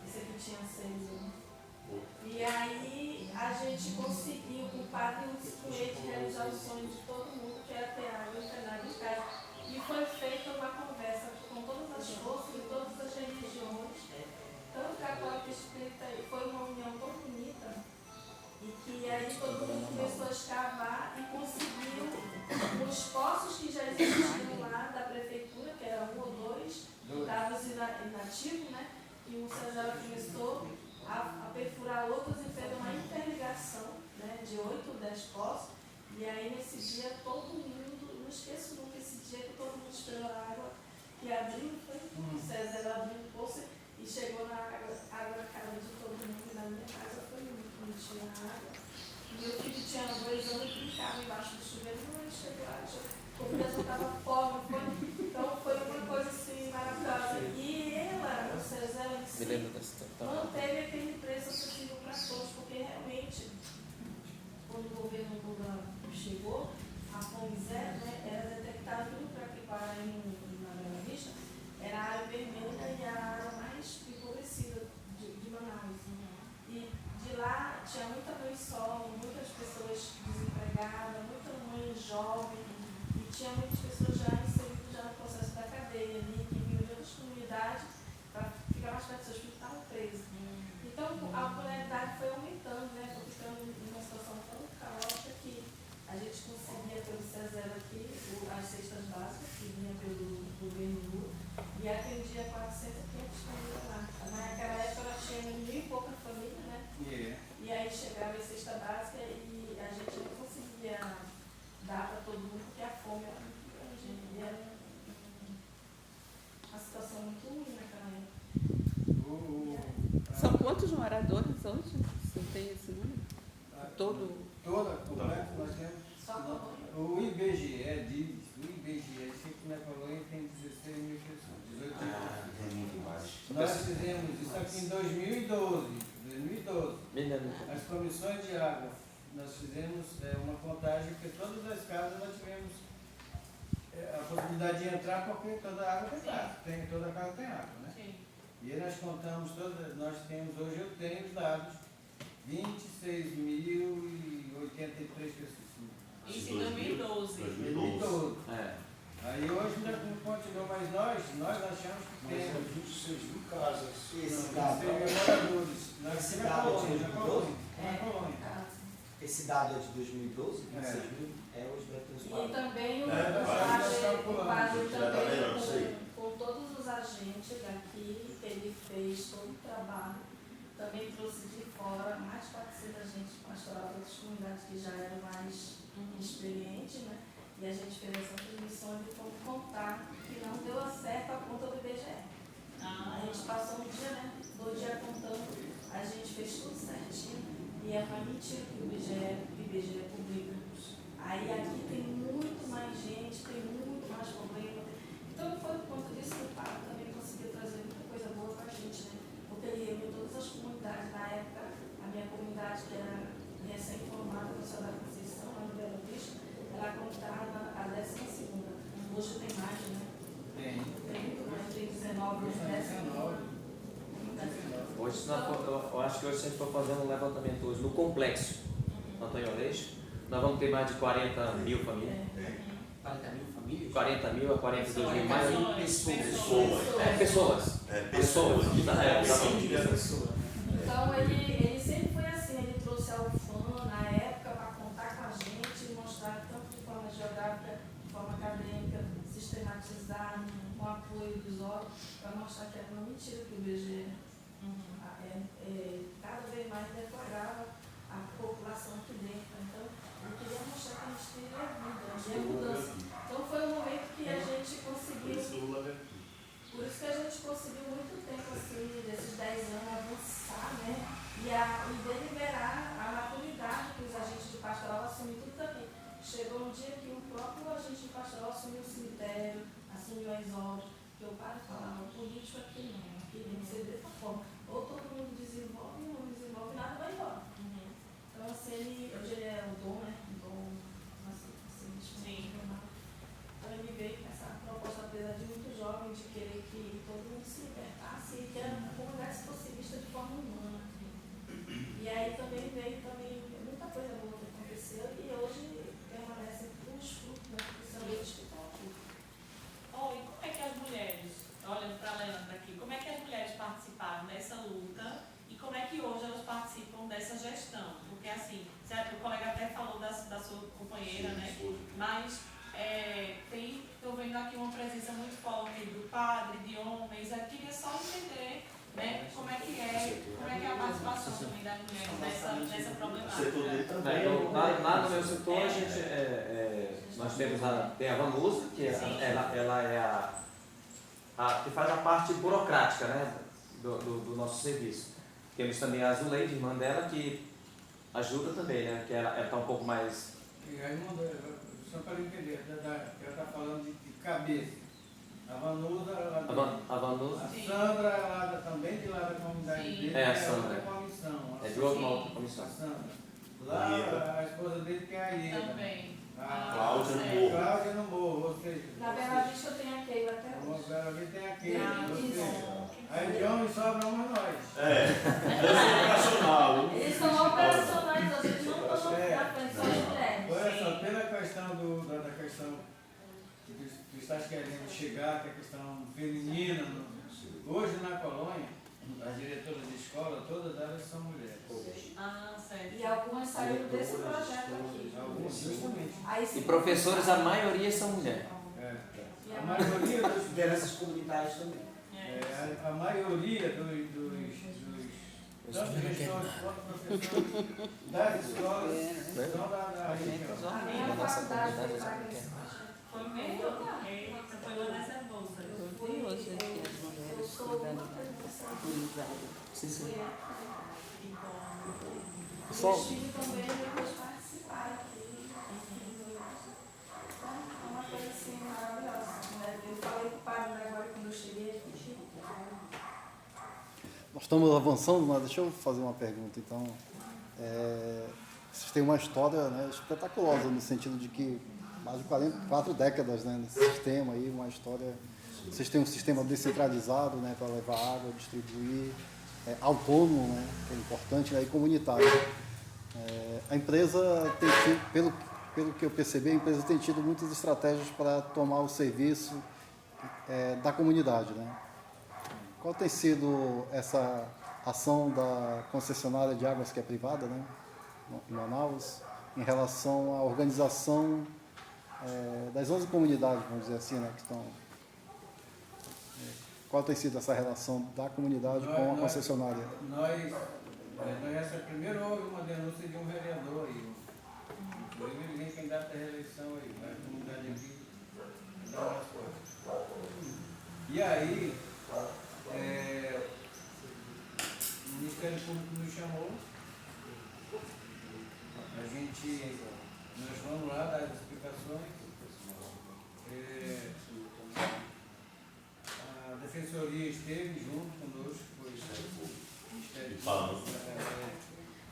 esse aqui tinha 6 anos. E aí a gente conseguiu, com o padre Luciano, realizar o sonho de todo mundo, que era ter água e enfermar em casa. E foi feita uma conversa com todas as forças e todas as religiões, tanto católica e espírita, foi uma união tão bonita, e que aí todo mundo começou a escavar e conseguiu os poços que já existiam lá da prefeitura, que era 1 ou 2, que estavam inativos, né? E o César começou a perfurar outros e fez uma interligação, né, de 8 ou 10 poços. E aí nesse dia todo mundo, não esqueço nunca esse dia que todo mundo esperou a água, que abriu, o César abriu o poço e chegou na água na casa de todo mundo. E na minha casa foi muito, não tinha água. Meu filho tinha 2 anos e brincava embaixo do chuveiro, não, ele chegou lá, como Deus estava pobre, então foi uma coisa assim maravilhosa. E ela, o César em si, manteve aquele preço acessível para todos, porque realmente, quando o governo Lula chegou, a fome zero, né, era detectada tudo para que para na Bela Vista, era a área vermelha e a área mais empobrecida de Manaus. E de lá tinha muita luz sol, muitas pessoas desempregadas, muita mãe jovem, e tinha muitas pessoas já inseridas já no processo da cadeia ali, que vinham de outras comunidades para ficar mais perto dos seus filhos que estavam presos. Então a vulnerabilidade foi aumentando, né? Foi ficando numa situação tão caótica que a gente conseguia pelo César aqui as cestas básicas, que vinha pelo governo Lula, e atendia 400 a 500 famílias lá. Naquela época ela tinha 1.000 e poucas famílias, né? E aí chegava a cesta básica e a gente não conseguia dar para todo mundo, porque a fome era muito grande. E era uma situação muito ruim naquela época. São quantos moradores hoje? Você tem esse número? Toda completa, nós temos. Só a colônia. O IBGE diz, esse aqui na colônia tem 16 mil pessoas, 18 mil. É muito mais. Nós fizemos isso aqui em 2012. As comissões de água, nós fizemos uma contagem, porque todas as casas nós tivemos a possibilidade de entrar, porque toda a água tem água, toda casa tem água, né? Sim. E aí nós contamos todas, nós temos, hoje eu tenho os dados, 26.083 pessoas. Isso em 2012. 2012. É. Aí hoje ainda não continuou, mas nós achamos que Mas temos. 26 mil casas. Esse dado, moradores. esse dado é de 2012? Na colônia. Esse dado é de 2012, 26 É. mil, hoje deve ter uns E 40. também o vai padre com todos os agentes daqui, ele fez todo o trabalho, também trouxe de fora mais 400 agentes pastoral de outras comunidades que já eram mais experientes, né? E a gente fez essa transmissão de como contar, que não deu certo a conta do IBGE. A gente passou um dia, né? 2 dias contando, a gente fez tudo certinho. E é uma mentira que o IBGE publica. Aí aqui tem muito mais gente, tem muito mais problema. Então foi por conta disso que o Papa também conseguiu trazer muita coisa boa para a gente, né? Porque ele reuniu todas as comunidades. Na época, a minha comunidade, que era recém-formada no Céu da Conceição, lá no Bela Vista, ela contava a 12ª. Hoje tem mais, né? Tem muito mais, tem 19, 19. Hoje, eu acho que hoje, se a gente for fazer um levantamento hoje no complexo Antônio Aleixo, nós vamos ter mais de 40 mil famílias. 40 mil famílias? 40 mil a 42 mil, mais Pessoas. pessoas. Então ele sempre foi assim, ele trouxe a UFAM na época para contar com a gente, mostrar tanto de forma geográfica sistematizar com o apoio dos órgãos para mostrar que era uma mentira que o BG cada vez mais declarava a população aqui dentro. Então, eu queria mostrar que a gente teria vida, e a mudança. Então, foi um momento que a gente conseguiu. Por isso que a gente conseguiu muito tempo, assim, desses 10 anos, avançar, né? E deliberar a maturidade que os agentes de pastoral assumem tudo também. Chegou um dia que o próprio agente de pastoral assumiu o cemitério, assumiu as obras, que o padre falava, o político aqui não, aqui tem que ser dessa forma. Ou todo mundo desenvolve, não desenvolve, nada vai embora. Então, assim, hoje ele é o dom, né? O dom, assim, Sim. então ele veio com essa proposta, apesar de muito jovem, de querer que todo mundo se libertasse e que a comunidade fosse vista de forma humana. E aí também veio muita coisa boa que aconteceu e hoje permanecem os frutos da profissão deles que estão aqui. E como é que as mulheres, olhando para a Leandra aqui, como é que as mulheres participaram dessa luta e como é que hoje elas participam dessa gestão? Porque assim, certo, o colega até falou da sua companheira, né? Mas estou vendo aqui uma presença muito forte do padre, de homens. Eu queria só entender, né, como é que é a participação também das mulheres nessa problemática. Lá no meu setor, a gente, nós temos tem a Vanusa, que ela é a que faz a parte burocrática, né, do nosso serviço. Temos também a Azuleide, irmã dela, que ajuda também, né, que ela está um pouco mais... E a irmã dela, só para entender, ela está falando de cabeça. A Vanusa, A Vanusa. A Sandra, ela também de lá da comunidade dele, a Sandra. É comissão. É de outra comissão. A Sandra. Lá, a esposa dele que é a Ieda. Também. A Cláudia no Morro. Cláudia no Morro, ou seja... Na Bela Vista eu tenho a Keila até hoje. Na Bela Vista tem a Keila, ou seja... Aí de homem sobra uma nós. Operacional. Eles são operacionais, hoje eles não estão na frente, são as mulheres. Olha só, pela questão da questão que tu estás querendo chegar, que é a questão feminina, hoje na colônia, as diretoras de escola, todas elas são mulheres. Certo. E algumas saíram desse projeto aqui. Algumas, justamente. Aí, E professores, a maioria são mulheres. A maioria dos... Lideranças comunitárias também. A maioria dos tanto gestores quanto professores das escolas são da região. a minha faculdade foi paga nesse projeto. Foi mesmo? Você foi uma dessas bolsas. Eu fui hoje aqui, as mulheres cuidando da comunidade. Sim, sim. Meus filhos também, eles participaram aqui. Então, é uma coisa assim maravilhosa. Né? Eu falei com o padre agora quando eu cheguei aqui. Nós estamos avançando, mas deixa eu fazer uma pergunta, então. Vocês têm uma história, né, espetaculosa, no sentido de que mais de 4 décadas, né, nesse sistema aí, uma história... Vocês têm um sistema descentralizado, né, para levar água, distribuir, autônomo, né, que é importante, né, e comunitário. A empresa tem tido, pelo que eu percebi, a empresa tem tido muitas estratégias para tomar o serviço da comunidade, né? Qual tem sido essa ação da concessionária de águas, que é privada, né, em Manaus, em relação à organização das 11 comunidades, vamos dizer assim, né, que estão... Qual tem sido essa relação da comunidade com a concessionária? Essa primeiro houve uma denúncia de um vereador aí, inclusive ele vem candidato à reeleição aí, na comunidade aqui, dá umas coisas. E aí, o Ministério Público nos chamou, nós vamos lá dar as explicações, a Defensoria esteve junto conosco, foi o Ministério Público.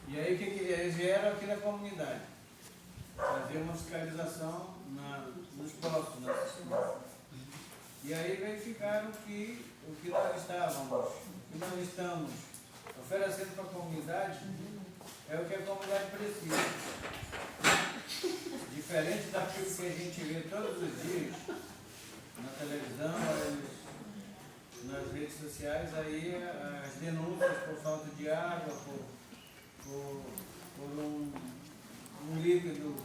E aí eles vieram aqui na comunidade, fazer uma fiscalização nos postos, na cidade. E aí verificaram que o que nós estamos oferecendo para a comunidade é o que a comunidade precisa. Diferente daquilo que a gente vê todos os dias na televisão, nas redes sociais, aí as denúncias por falta de água, por um líquido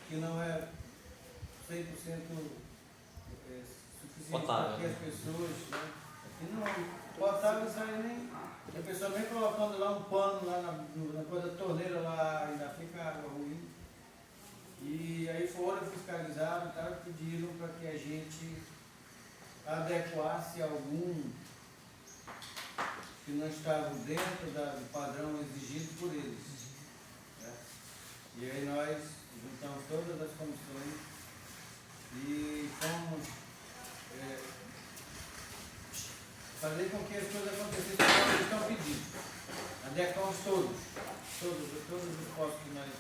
que não é suficiente Potável, para que né? as pessoas, né? E não, potável isso aí nem. A pessoa vem colocando lá um pano lá na coisa da torneira lá, ainda fica água ruim. E aí foram fiscalizados e tal, pediram para que a gente adequasse algum que não estavam dentro do padrão exigido por eles. Né? E aí nós juntamos todas as comissões e fomos fazer com que as coisas acontecessem como eles estão pedindo. Adequamos todos os postos que nós,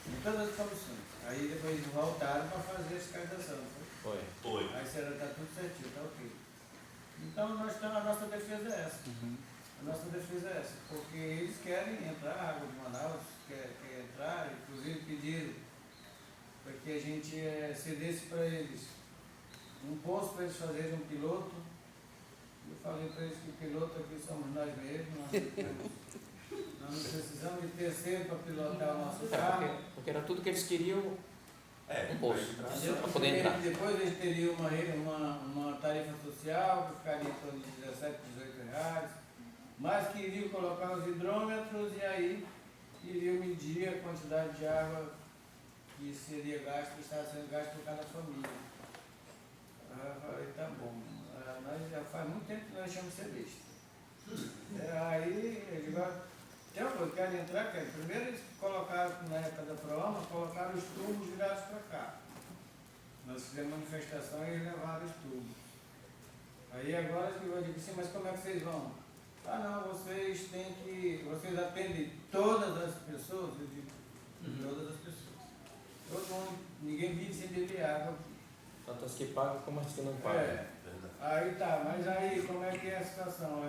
em todas as comissões. Aí depois eles voltaram para fazer a fiscalização. Foi. Foi. Aí será está tudo certinho, está ok. Então nós estamos, a nossa defesa é essa. A nossa defesa é essa, porque eles querem entrar, a Água de Manaus quer entrar, inclusive pediram para que a gente cedesse para eles um posto para eles fazerem um piloto. Eu falei para eles que o piloto aqui somos nós mesmos, nós não precisamos de terceiro para pilotar o nosso carro. Porque era tudo que eles queriam, um posto, para poder Depois, entrar. depois eles teriam uma tarifa social que ficaria em torno de 17, 18 reais, mas que iriam colocar os hidrômetros e aí iriam medir a quantidade de água que seria gasto, que estava sendo gasto por cada família. Aí eu falei, tá bom, nós já faz muito tempo que nós achamos ser besta. Aí eu digo, tem uma coisa, querem entrar, querem. Primeiro eles colocaram, na época da prova, colocaram os tubos virados para cá. Nós fizemos manifestação e eles levaram os tubos. Aí agora eu digo assim, mas como é que vocês vão? Ah não, vocês atendem todas as pessoas? Eu digo, todas as pessoas. Todo mundo, ninguém vive sem beber água. Tanto as que pagam como as que não pagam. Aí tá, mas aí como é que é a situação?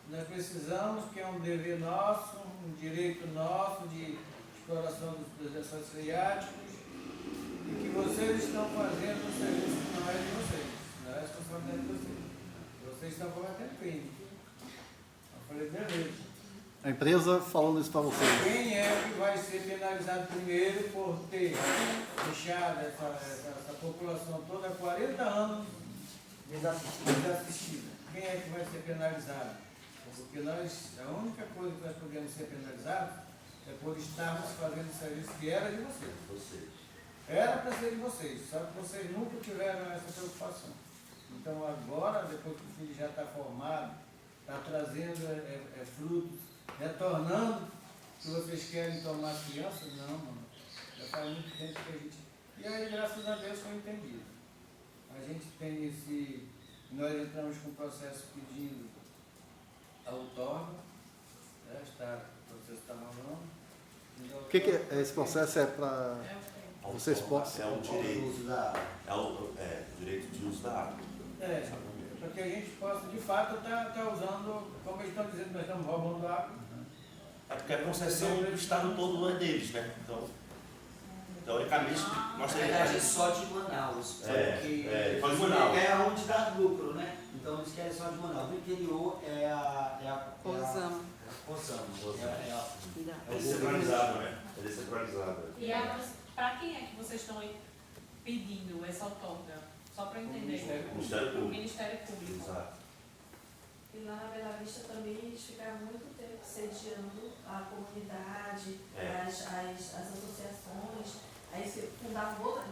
Nós precisamos, que é um dever nosso, um direito nosso de exploração dos lençóis freáticos, e que vocês estão fazendo o serviço que não é de vocês, não é responsabilidade de vocês. Vocês estão cometendo crime. Eu falei, beleza. A empresa falando isso para vocês. Quem é que vai ser penalizado primeiro por ter deixado essa população toda há 40 anos desassistida? Quem é que vai ser penalizado? Porque a única coisa que nós podemos ser penalizados é por estarmos fazendo o serviço que era de vocês. Era para ser de vocês, só que vocês nunca tiveram essa preocupação. Então agora, depois que o filho já está formado, está trazendo frutos, retornando, que vocês querem tomar as crianças? Não, mano. Já faz muito tempo que a gente... E aí, graças a Deus, foi entendido. A gente tem nós entramos com o processo pedindo a outorga, o processo está rolando. O que é esse processo? É para vocês possam... É o direito o direito de uso da água. Para que a gente possa, de fato, estar usando, como eles estão dizendo, nós estamos roubando água. É porque a concessão do Estado todo é deles, né? Então, teoricamente, nós Na temos verdade, é só de Manaus. só de Manaus. É onde dá lucro, né? Então eles querem só de Manaus. No interior é a Cozamo. É descentralizado, né? É descentralizado. E para quem é que vocês estão pedindo essa outorga? Só para entender. Ministério Público. Ministério Público. Exato. E lá na Bela Vista também eles ficaram muito tempo sediando a comunidade, as associações, aí se fundavam outras,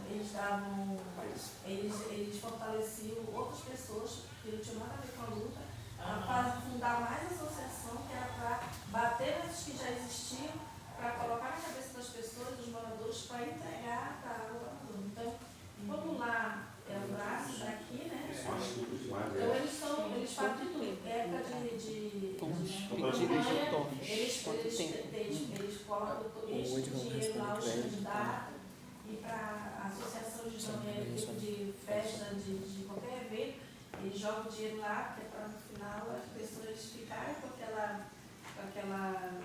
eles fortaleciam outras pessoas que não tinham nada a ver com a luta, para fundar mais associação, que era para bater nessas que já existiam, para colocar na cabeça das pessoas, dos moradores, para entregar a água para o mundo. Então, como lá é o braço daqui, né? Então eles fazem tudo. Época de campanha, eles colocam este dinheiro lá, os candidatos, e para a associação de festa, de qualquer evento, eles jogam o dinheiro lá, que é para no final as pessoas ficarem com aquela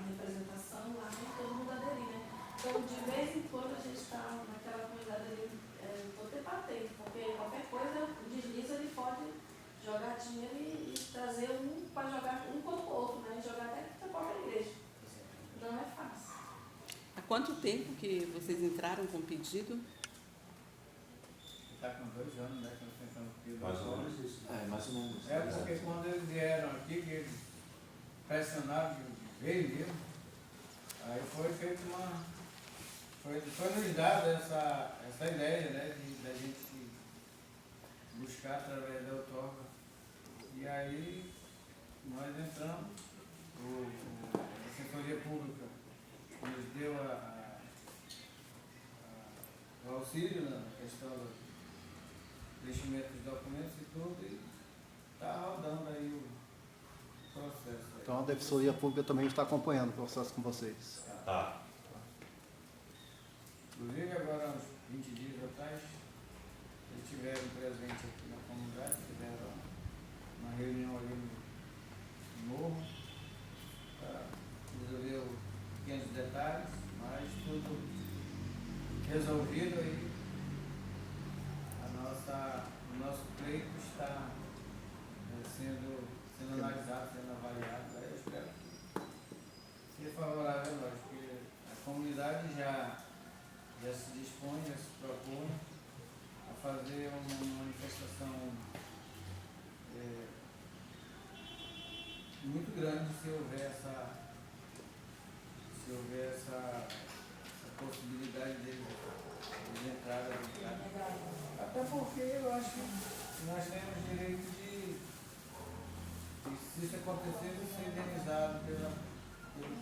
representação lá, né? Todo mundo aderir, né? Então, de vez em quando a gente está naquela comunidade ali, vou ter patente, porque qualquer coisa, o deslize ele pode jogar dinheiro e trazer um para jogar um contra o outro, né? Jogar até para a própria igreja. Não é fácil. Há quanto tempo que vocês entraram com o pedido? está com 2 anos, né? Que nós tentamos pedir Mais ou autógrafo. menos isso. É, mais ou menos. É porque quando eles vieram aqui, que eles pressionaram de veio mesmo, aí foi feita uma. Foi nos dado essa ideia, né? Da gente buscar através da autógrafo. E aí nós entramos, a Defensoria Pública nos deu o auxílio na questão do preenchimento dos documentos e tudo, e está rodando aí o processo. Aí. Então a Defensoria Pública também está acompanhando o processo com vocês. Tá. Inclusive agora, uns 20 dias atrás, eles tiveram presente aqui na comunidade, fizeram uma reunião ali no morro, para resolver pequenos detalhes, mas tudo resolvido aí. O nosso pleito está sendo analisado, sendo avaliado. Aí eu espero que seja favorável a nós, porque a comunidade já se dispõe, já se propõe a fazer uma manifestação muito grande se houver essa possibilidade de entrada. Até porque eu acho que nós temos direito de se isso acontecer, de ser indenizado pelo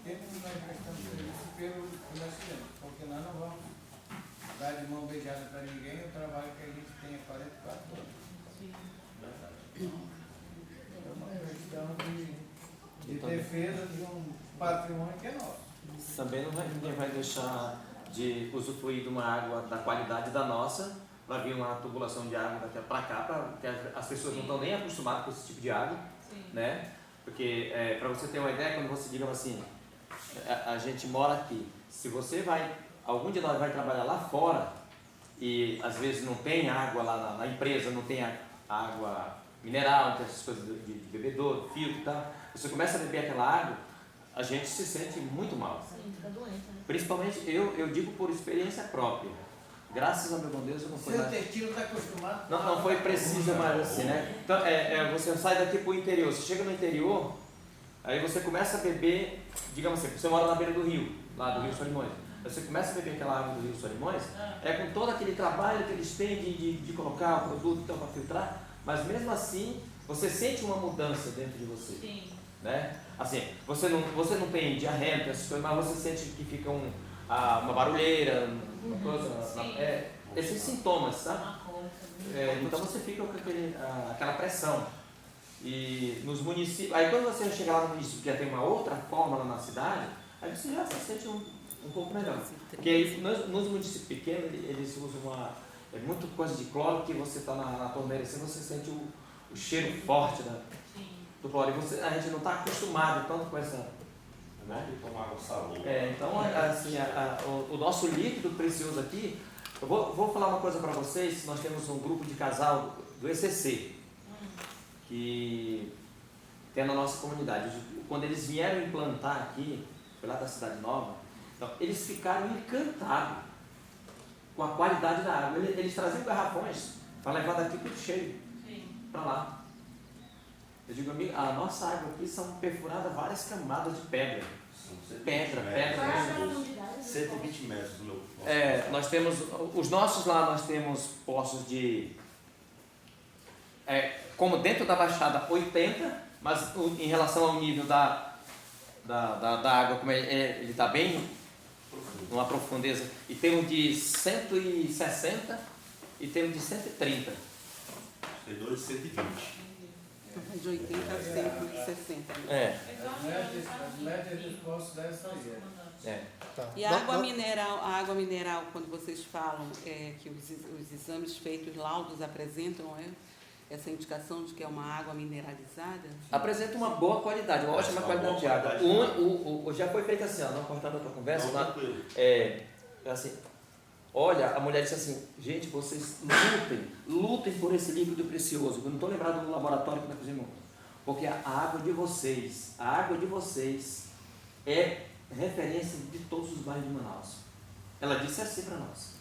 tempo que nós prestamos serviço pelo que nós temos, porque nós não vamos dar de mão beijada para ninguém o trabalho que a gente tem há 44 anos. É uma questão de defesa de um patrimônio que é nosso. Também ninguém vai deixar de usufruir de uma água da qualidade da nossa, para vir uma tubulação de água daqui para cá, porque as pessoas não estão nem acostumadas com esse tipo de água, né? Porque, para você ter uma ideia, quando você diga assim, a gente mora aqui, se você vai, algum de nós vai trabalhar lá fora, e às vezes não tem água lá na empresa, não tem água mineral, não tem essas coisas de bebedouro, filtro e tal, você começa a beber aquela água, a gente se sente muito mal. Sim, fica doente, né? Principalmente, eu digo por experiência própria. Graças ao meu bom Deus, eu não fui Seu intestino está acostumado? não foi preciso mais assim, né? Então, você sai daqui para o interior, você chega no interior, aí você começa a beber, digamos assim, você mora na beira do rio, lá do Rio Solimões, você começa a beber aquela água do Rio Solimões, com todo aquele trabalho que eles têm de colocar o produto então, para filtrar, mas mesmo assim, você sente uma mudança dentro de você. Sim. Né? Assim, você não tem diarreia, essas coisas, mas você sente que fica uma barulheira, uma coisa, esses sintomas, sabe? Então você fica com aquela pressão. E nos municípios, aí quando você chega lá no município que já tem uma outra forma lá na cidade, aí você já se sente um pouco melhor. Porque aí, nos municípios pequenos eles usam muito coisa de cloro, que você está na torneira assim, você sente o cheiro forte do cloro. E a gente não está acostumado tanto com essa. Né? De tomar água salobra. Então, assim, o nosso líquido precioso aqui, eu vou falar uma coisa para vocês. Nós temos um grupo de casal do ECC, que tem na nossa comunidade. Quando eles vieram implantar aqui, foi lá da Cidade Nova, então, eles ficaram encantados com a qualidade da água. Eles traziam garrafões para levar daqui tudo cheio para lá. Eu digo, amigo, a nossa água aqui são perfuradas várias camadas de pedra. Pedra. 120 metros do meu. Nós temos, os nossos lá, nós temos poços de, como dentro da Baixada, 80, mas em relação ao nível da água, como ele está bem numa profundeza, e temos de 160 e temos de 130. Tem dois de 120. De 80 a 160. As médias dos postos dessa aí. Tá. E a água mineral, quando vocês falam que os exames feitos, laudos apresentam essa indicação de que é uma água mineralizada? Apresenta uma boa qualidade, uma ótima qualidade de água. Já foi feito assim, não cortando a tua conversa, assim, olha, a mulher disse assim, gente, vocês lutem por esse líquido precioso. Eu não estou lembrado do laboratório que nós fizemos, porque a água de vocês é referência de todos os bairros de Manaus. Ela disse assim para nós.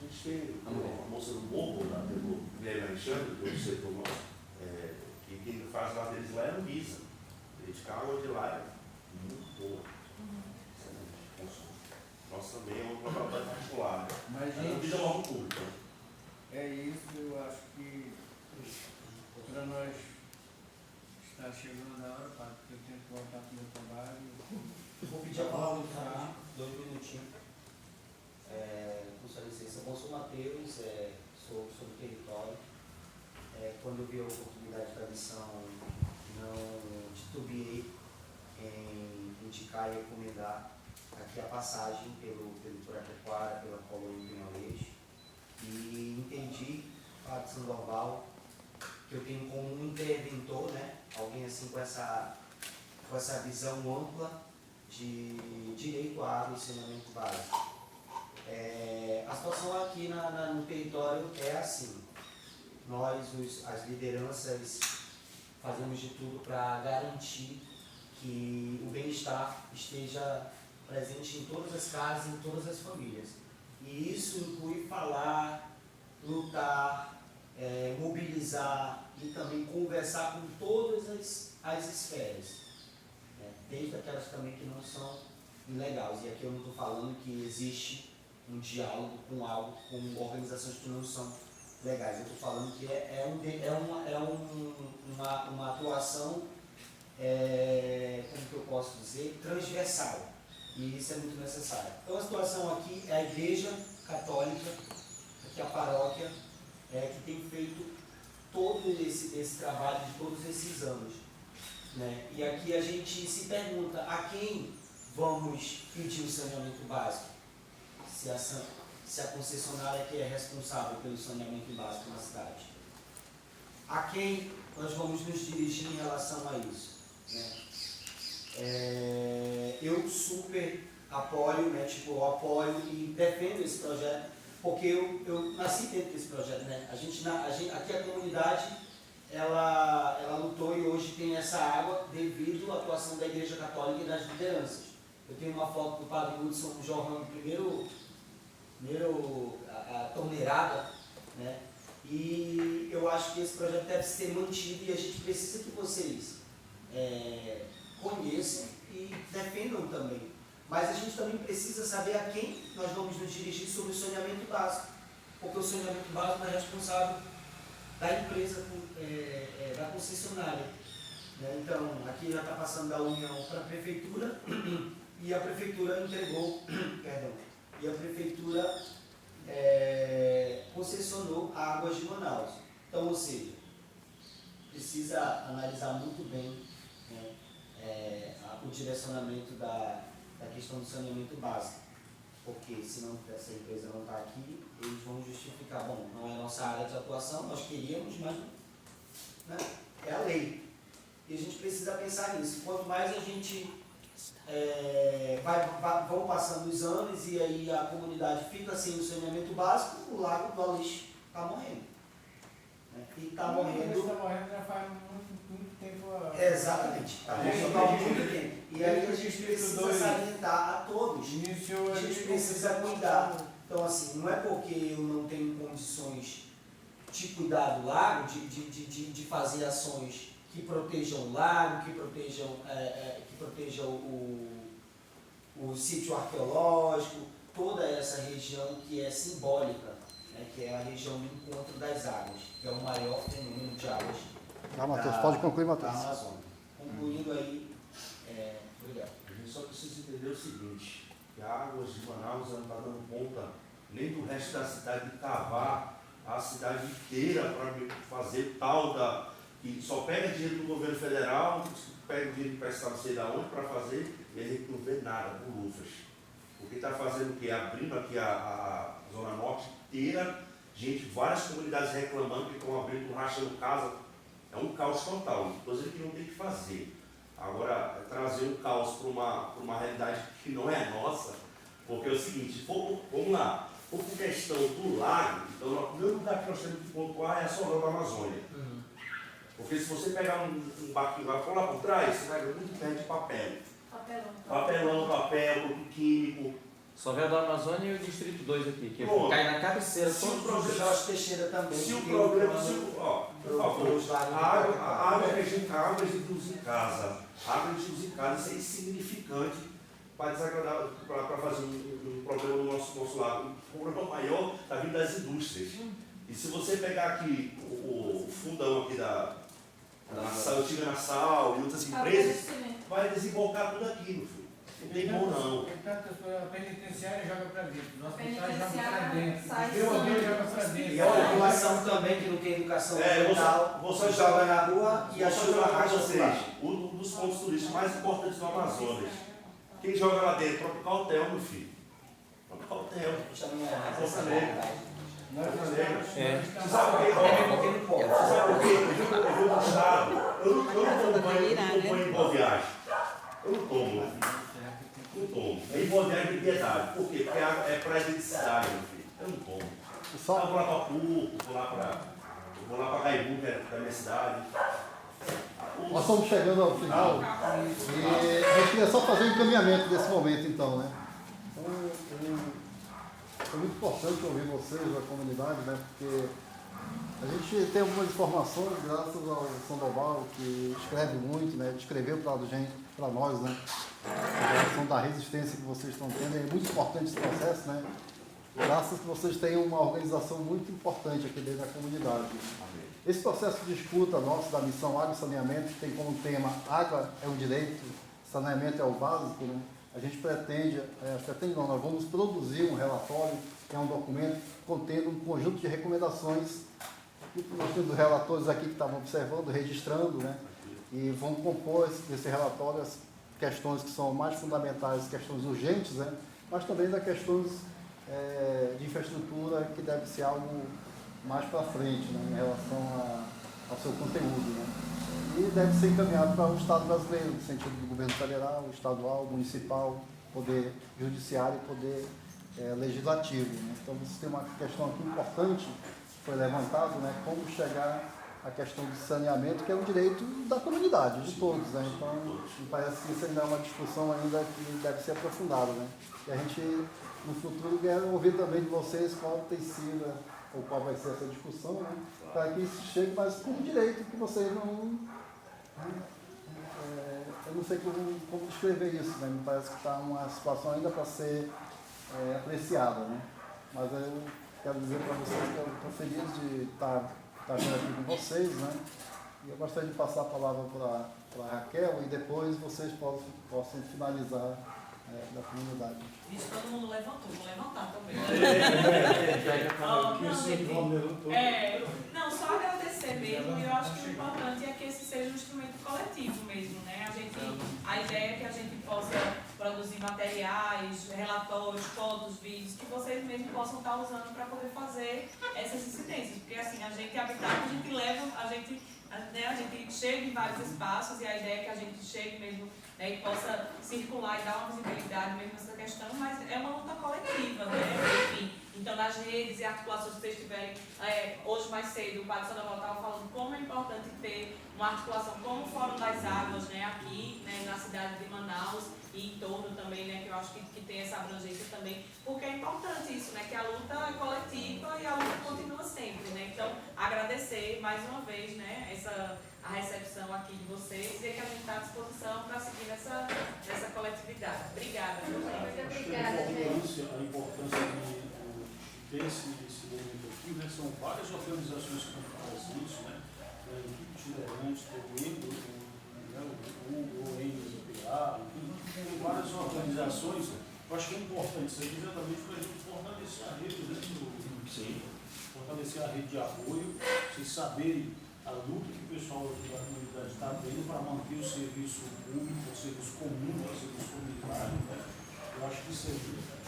A gente tem uma moça do Morro, lá, do Guilherme Alexandre, que é o setor nosso, que quem faz lá deles lá é no Visa. A água de lá é muito boa. Nós também é um laboratório particular. Mas, Não gente, visa é algo público. é isso, eu acho que para nós está chegando a hora, Padre, porque eu tenho que voltar para o meu trabalho. Eu vou pedir a palavra para 2 minutinhos. Com sua licença, bom, sou Mateus, sou do território. Quando eu vi a oportunidade da missão, não titubeei em indicar e recomendar aqui a passagem pelo Puraquequara, pela colônia do Pinhalês, e entendi, Padre Sandoval, que eu tenho como um interventor, né, alguém assim com essa visão ampla de direito à água e saneamento básico. A situação aqui no território é assim. Nós, as lideranças, fazemos de tudo para garantir que o bem-estar esteja presente em todas as casas, em todas as famílias. E isso inclui falar, lutar, mobilizar e também conversar com todas as esferas, né? Desde aquelas também que não são ilegais. E aqui eu não estou falando que existe um diálogo com organizações que não são legais. Eu estou falando que uma atuação, como que eu posso dizer, transversal. E isso é muito necessário. Então a situação aqui é a Igreja Católica, aqui a paróquia, que tem feito todo esse trabalho de todos esses anos, né? E aqui a gente se pergunta a quem vamos pedir o saneamento básico, se a concessionária que é responsável pelo saneamento básico na cidade. A quem nós vamos nos dirigir em relação a isso, né? Eu super apoio, né? Eu apoio e defendo esse projeto, porque eu nasci dentro desse projeto, né? Aqui a comunidade, ela lutou e hoje tem essa água devido à atuação da Igreja Católica e das lideranças. Eu tenho uma foto do Padre Hudson jorrando primeiro a torneirada, né? E eu acho que esse projeto deve ser mantido e a gente precisa que vocês conheçam e defendam também. Mas a gente também precisa saber a quem nós vamos nos dirigir sobre o saneamento básico, porque o saneamento básico é responsável da empresa, da concessionária, né? Então, aqui já está passando da União para a Prefeitura e a Prefeitura entregou, e a Prefeitura concessionou a Águas de Manaus. Então, ou seja, precisa analisar muito bem, né, o direcionamento da questão do saneamento básico, porque senão essa empresa não está aqui, eles vão justificar, bom, não é a nossa área de atuação, nós queríamos, mas né, é a lei. E a gente precisa pensar nisso. Quanto mais a gente vão passando os anos e aí a comunidade fica sem o saneamento básico, o Lago do Aleixo está morrendo. Né? E está morrendo. Está morrendo já faz muito tempo. Exatamente. Está morrendo há muito tempo. E aí a gente precisa salientar a todos. A gente precisa cuidar. Então, assim, não é porque eu não tenho condições de cuidar do lago, de fazer ações que protejam o lago, que protejam o sítio arqueológico, toda essa região que é simbólica, né, que é a região do encontro das águas, que é o maior fenômeno de águas Matheus, pode concluir, da Matheus. Amazônia. Concluindo aí, obrigado. A gente só precisa entender o seguinte, que a Águas de Manaus não está dando conta nem do resto da cidade de cavar a cidade inteira para fazer tal que só pega dinheiro do governo federal, pega dinheiro emprestado não sei da onde para fazer, e a gente não vê nada por lufas. Porque está fazendo o quê? Abrindo aqui a Zona Norte inteira, gente, várias comunidades reclamando que estão abrindo, rachando casa. É um caos total, coisa que não tem que fazer. Agora, trazer um caos para uma realidade que não é nossa, porque é o seguinte, vamos lá, por questão do lago, então o primeiro lugar que nós temos que pontuar é a Sorão da Amazônia. Porque se você pegar um barquinho lá, for lá por trás, você vai ver muito perto de papel. Papelão, papel químico, Só vem a do Amazônia e o Distrito 2 aqui, que Pronto. cai na cabeceira. Se o todos problema- os- Jorge Teixeira também. Se o tem problema, plano se o, ó, por pro- favor, pros lados a do água Paracatu. que a gente usa em casa, a água que a gente usa em casa, isso é insignificante para desagradar, para fazer um problema no nosso lado. O problema maior está vindo das indústrias. E se você pegar aqui o fundão aqui da antiga Nassau e outras empresas, vai desembocar tudo aqui, meu filho. Não tem como não. A penitenciária joga para dentro, o hospital joga para Penitenciária dentro, sai o alguém sangue. joga para dentro. E a população também, que não tem educação ambiental, vou só joga na rua e a chuva falar para arrasta vocês, lá. um dos pontos turísticos mais importantes do Amazonas. Quem joga lá dentro? Tropical Hotel, meu filho. Tropical Hotel. Isso não é Força essa Negra. realidade. Nós É. Você sabe por quê? Porque não pode. Você sabe por quê? Eu vou no estado. Eu não tomo banho em boa viagem. Eu não tomo, meu filho. Não tomo. É em boa viagem de piedade. Por quê? Porque a água é praia de cidade, meu filho. Eu não tomo. Só, Eu vou lá para Puco, vou lá para Caibu, que é da minha cidade. nós estamos chegando ao final e a gente queria só fazer um encaminhamento desse momento, então, né? É muito importante ouvir vocês, a comunidade, né? Porque a gente tem algumas informações, graças ao Sandoval, que escreve muito, né? Escreveu para nós, né? A relação da resistência que vocês estão tendo. É muito importante esse processo, né? Graças que vocês têm uma organização muito importante aqui dentro da comunidade. Esse processo de escuta nosso da missão Água e Saneamento, que tem como tema Água é um direito, saneamento é o básico, né? A gente nós vamos produzir um relatório, que é um documento contendo um conjunto de recomendações. Nós temos relatores aqui que estavam observando, registrando, né? E vão compor esse relatório as questões que são mais fundamentais, questões urgentes, né? Mas também das questões de infraestrutura, que deve ser algo mais para frente, né? Em relação ao seu conteúdo, né? E deve ser encaminhado para o Estado brasileiro, no sentido do governo federal, estadual, municipal, poder judiciário e poder legislativo, né? Então, você tem uma questão aqui importante que foi levantado, né? Como chegar à questão do saneamento, que é um direito da comunidade, de todos, né? Então, me parece que isso ainda é uma discussão ainda que deve ser aprofundada, né? E a gente, no futuro, quer ouvir também de vocês qual tem sido, ou qual vai ser essa discussão, né? Para que isso chegue, mas com direito que vocês não... eu não sei como descrever isso, né? Me parece que está uma situação ainda para ser apreciada, né? Mas eu quero dizer para vocês que eu estou feliz de estar aqui com vocês, né? E eu gostaria de passar a palavra para a Raquel e depois vocês possam finalizar da comunidade. Isso, todo mundo levantou, vou levantar também. Não, só agradecer mesmo, e eu acho que o importante é que esse seja um instrumento coletivo mesmo, né? A ideia é que a gente possa produzir materiais, relatórios, fotos, vídeos, que vocês mesmos possam estar usando para poder fazer essas incidências. Porque assim, a gente habitar, a gente leva, a gente chega em vários espaços e a ideia é que a gente chegue mesmo, né, e possa circular e dar uma visibilidade mesmo nessa questão, mas é uma luta coletiva, né? Enfim, então nas redes e articulações que vocês tiverem, hoje mais cedo o Padre Sandoval estava falando como é importante ter uma articulação como o Fórum das Águas, né, aqui, né, na cidade de Manaus e em torno também, né, que eu acho que tem essa abrangência também, porque é importante isso, né, que a luta é coletiva e a luta continua sempre, né? Então, agradecer mais uma vez, né, a recepção aqui de vocês, dizer que a gente está à disposição para seguir nessa coletividade. Obrigada, viu, gente? Obrigada, gente. A importância desse momento aqui, né, são várias organizações que fazem isso, né? Itinerantes, o NPA, tem várias organizações. Eu acho que é importante isso aqui exatamente para a gente fortalecer a rede, né? Sim. Fortalecer a rede de apoio, vocês saberem a luta que o pessoal aqui da comunidade está tendo para manter o serviço público, o serviço comum, o serviço comunitário, né? Eu acho que isso aí,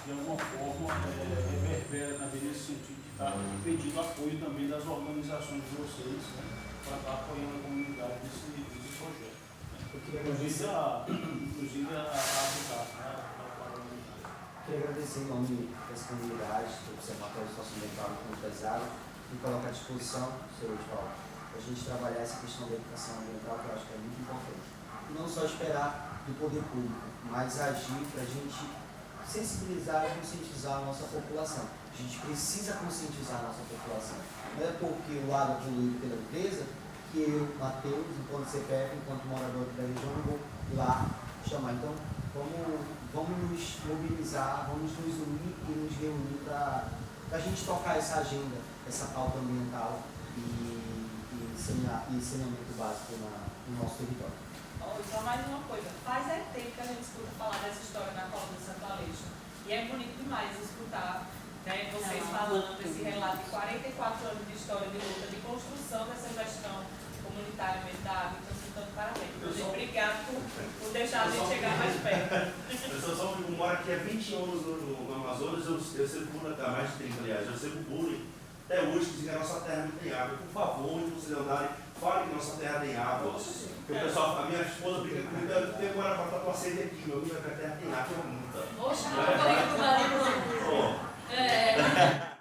de alguma forma, reverbera também nesse sentido de estar pedindo apoio também das organizações de vocês, né? Para estar apoiando a comunidade nesse projeto. Inclusive a Habitat, né? Queria agradecer em nome das comunidades, do Observatório Socioambiental e Comunitário, e colocar à disposição, Sr. Edivaldo, para a gente trabalhar essa questão da educação ambiental, que eu acho que é muito importante. E não só esperar do poder público, mas agir para a gente sensibilizar e conscientizar a nossa população. A gente precisa conscientizar a nossa população. Não é porque o água é poluído pela empresa que eu, Matheus, enquanto CPF, enquanto morador da região, não vou lá chamar. Então, vamos nos mobilizar, vamos nos unir e nos reunir para a gente tocar essa agenda, essa pauta ambiental e saneamento básico no nosso território. Só mais uma coisa, faz tempo que a gente escuta falar dessa história na Copa de Santo Aleixo. E é bonito demais escutar, né, vocês falando esse relato de 44 anos de história de luta, de construção dessa gestão comunitária mesmo da água. Então, assim, tanto parabéns. Obrigado por deixar a gente chegar mais perto. Eu moro aqui há 20 anos no Amazonas, eu recebo bullying, há mais de 30, aliás, eu recebo bullying até hoje, dizem que a nossa terra não tem água. Por favor, onde vocês andarem, falem que nossa terra tem água. Porque o pessoal, a minha esposa briga comigo, eu tenho agora para tua sede aqui, meu amigo, a terra tem água, é muita. Oxe, não, eu vou ligar pro marido. Oh.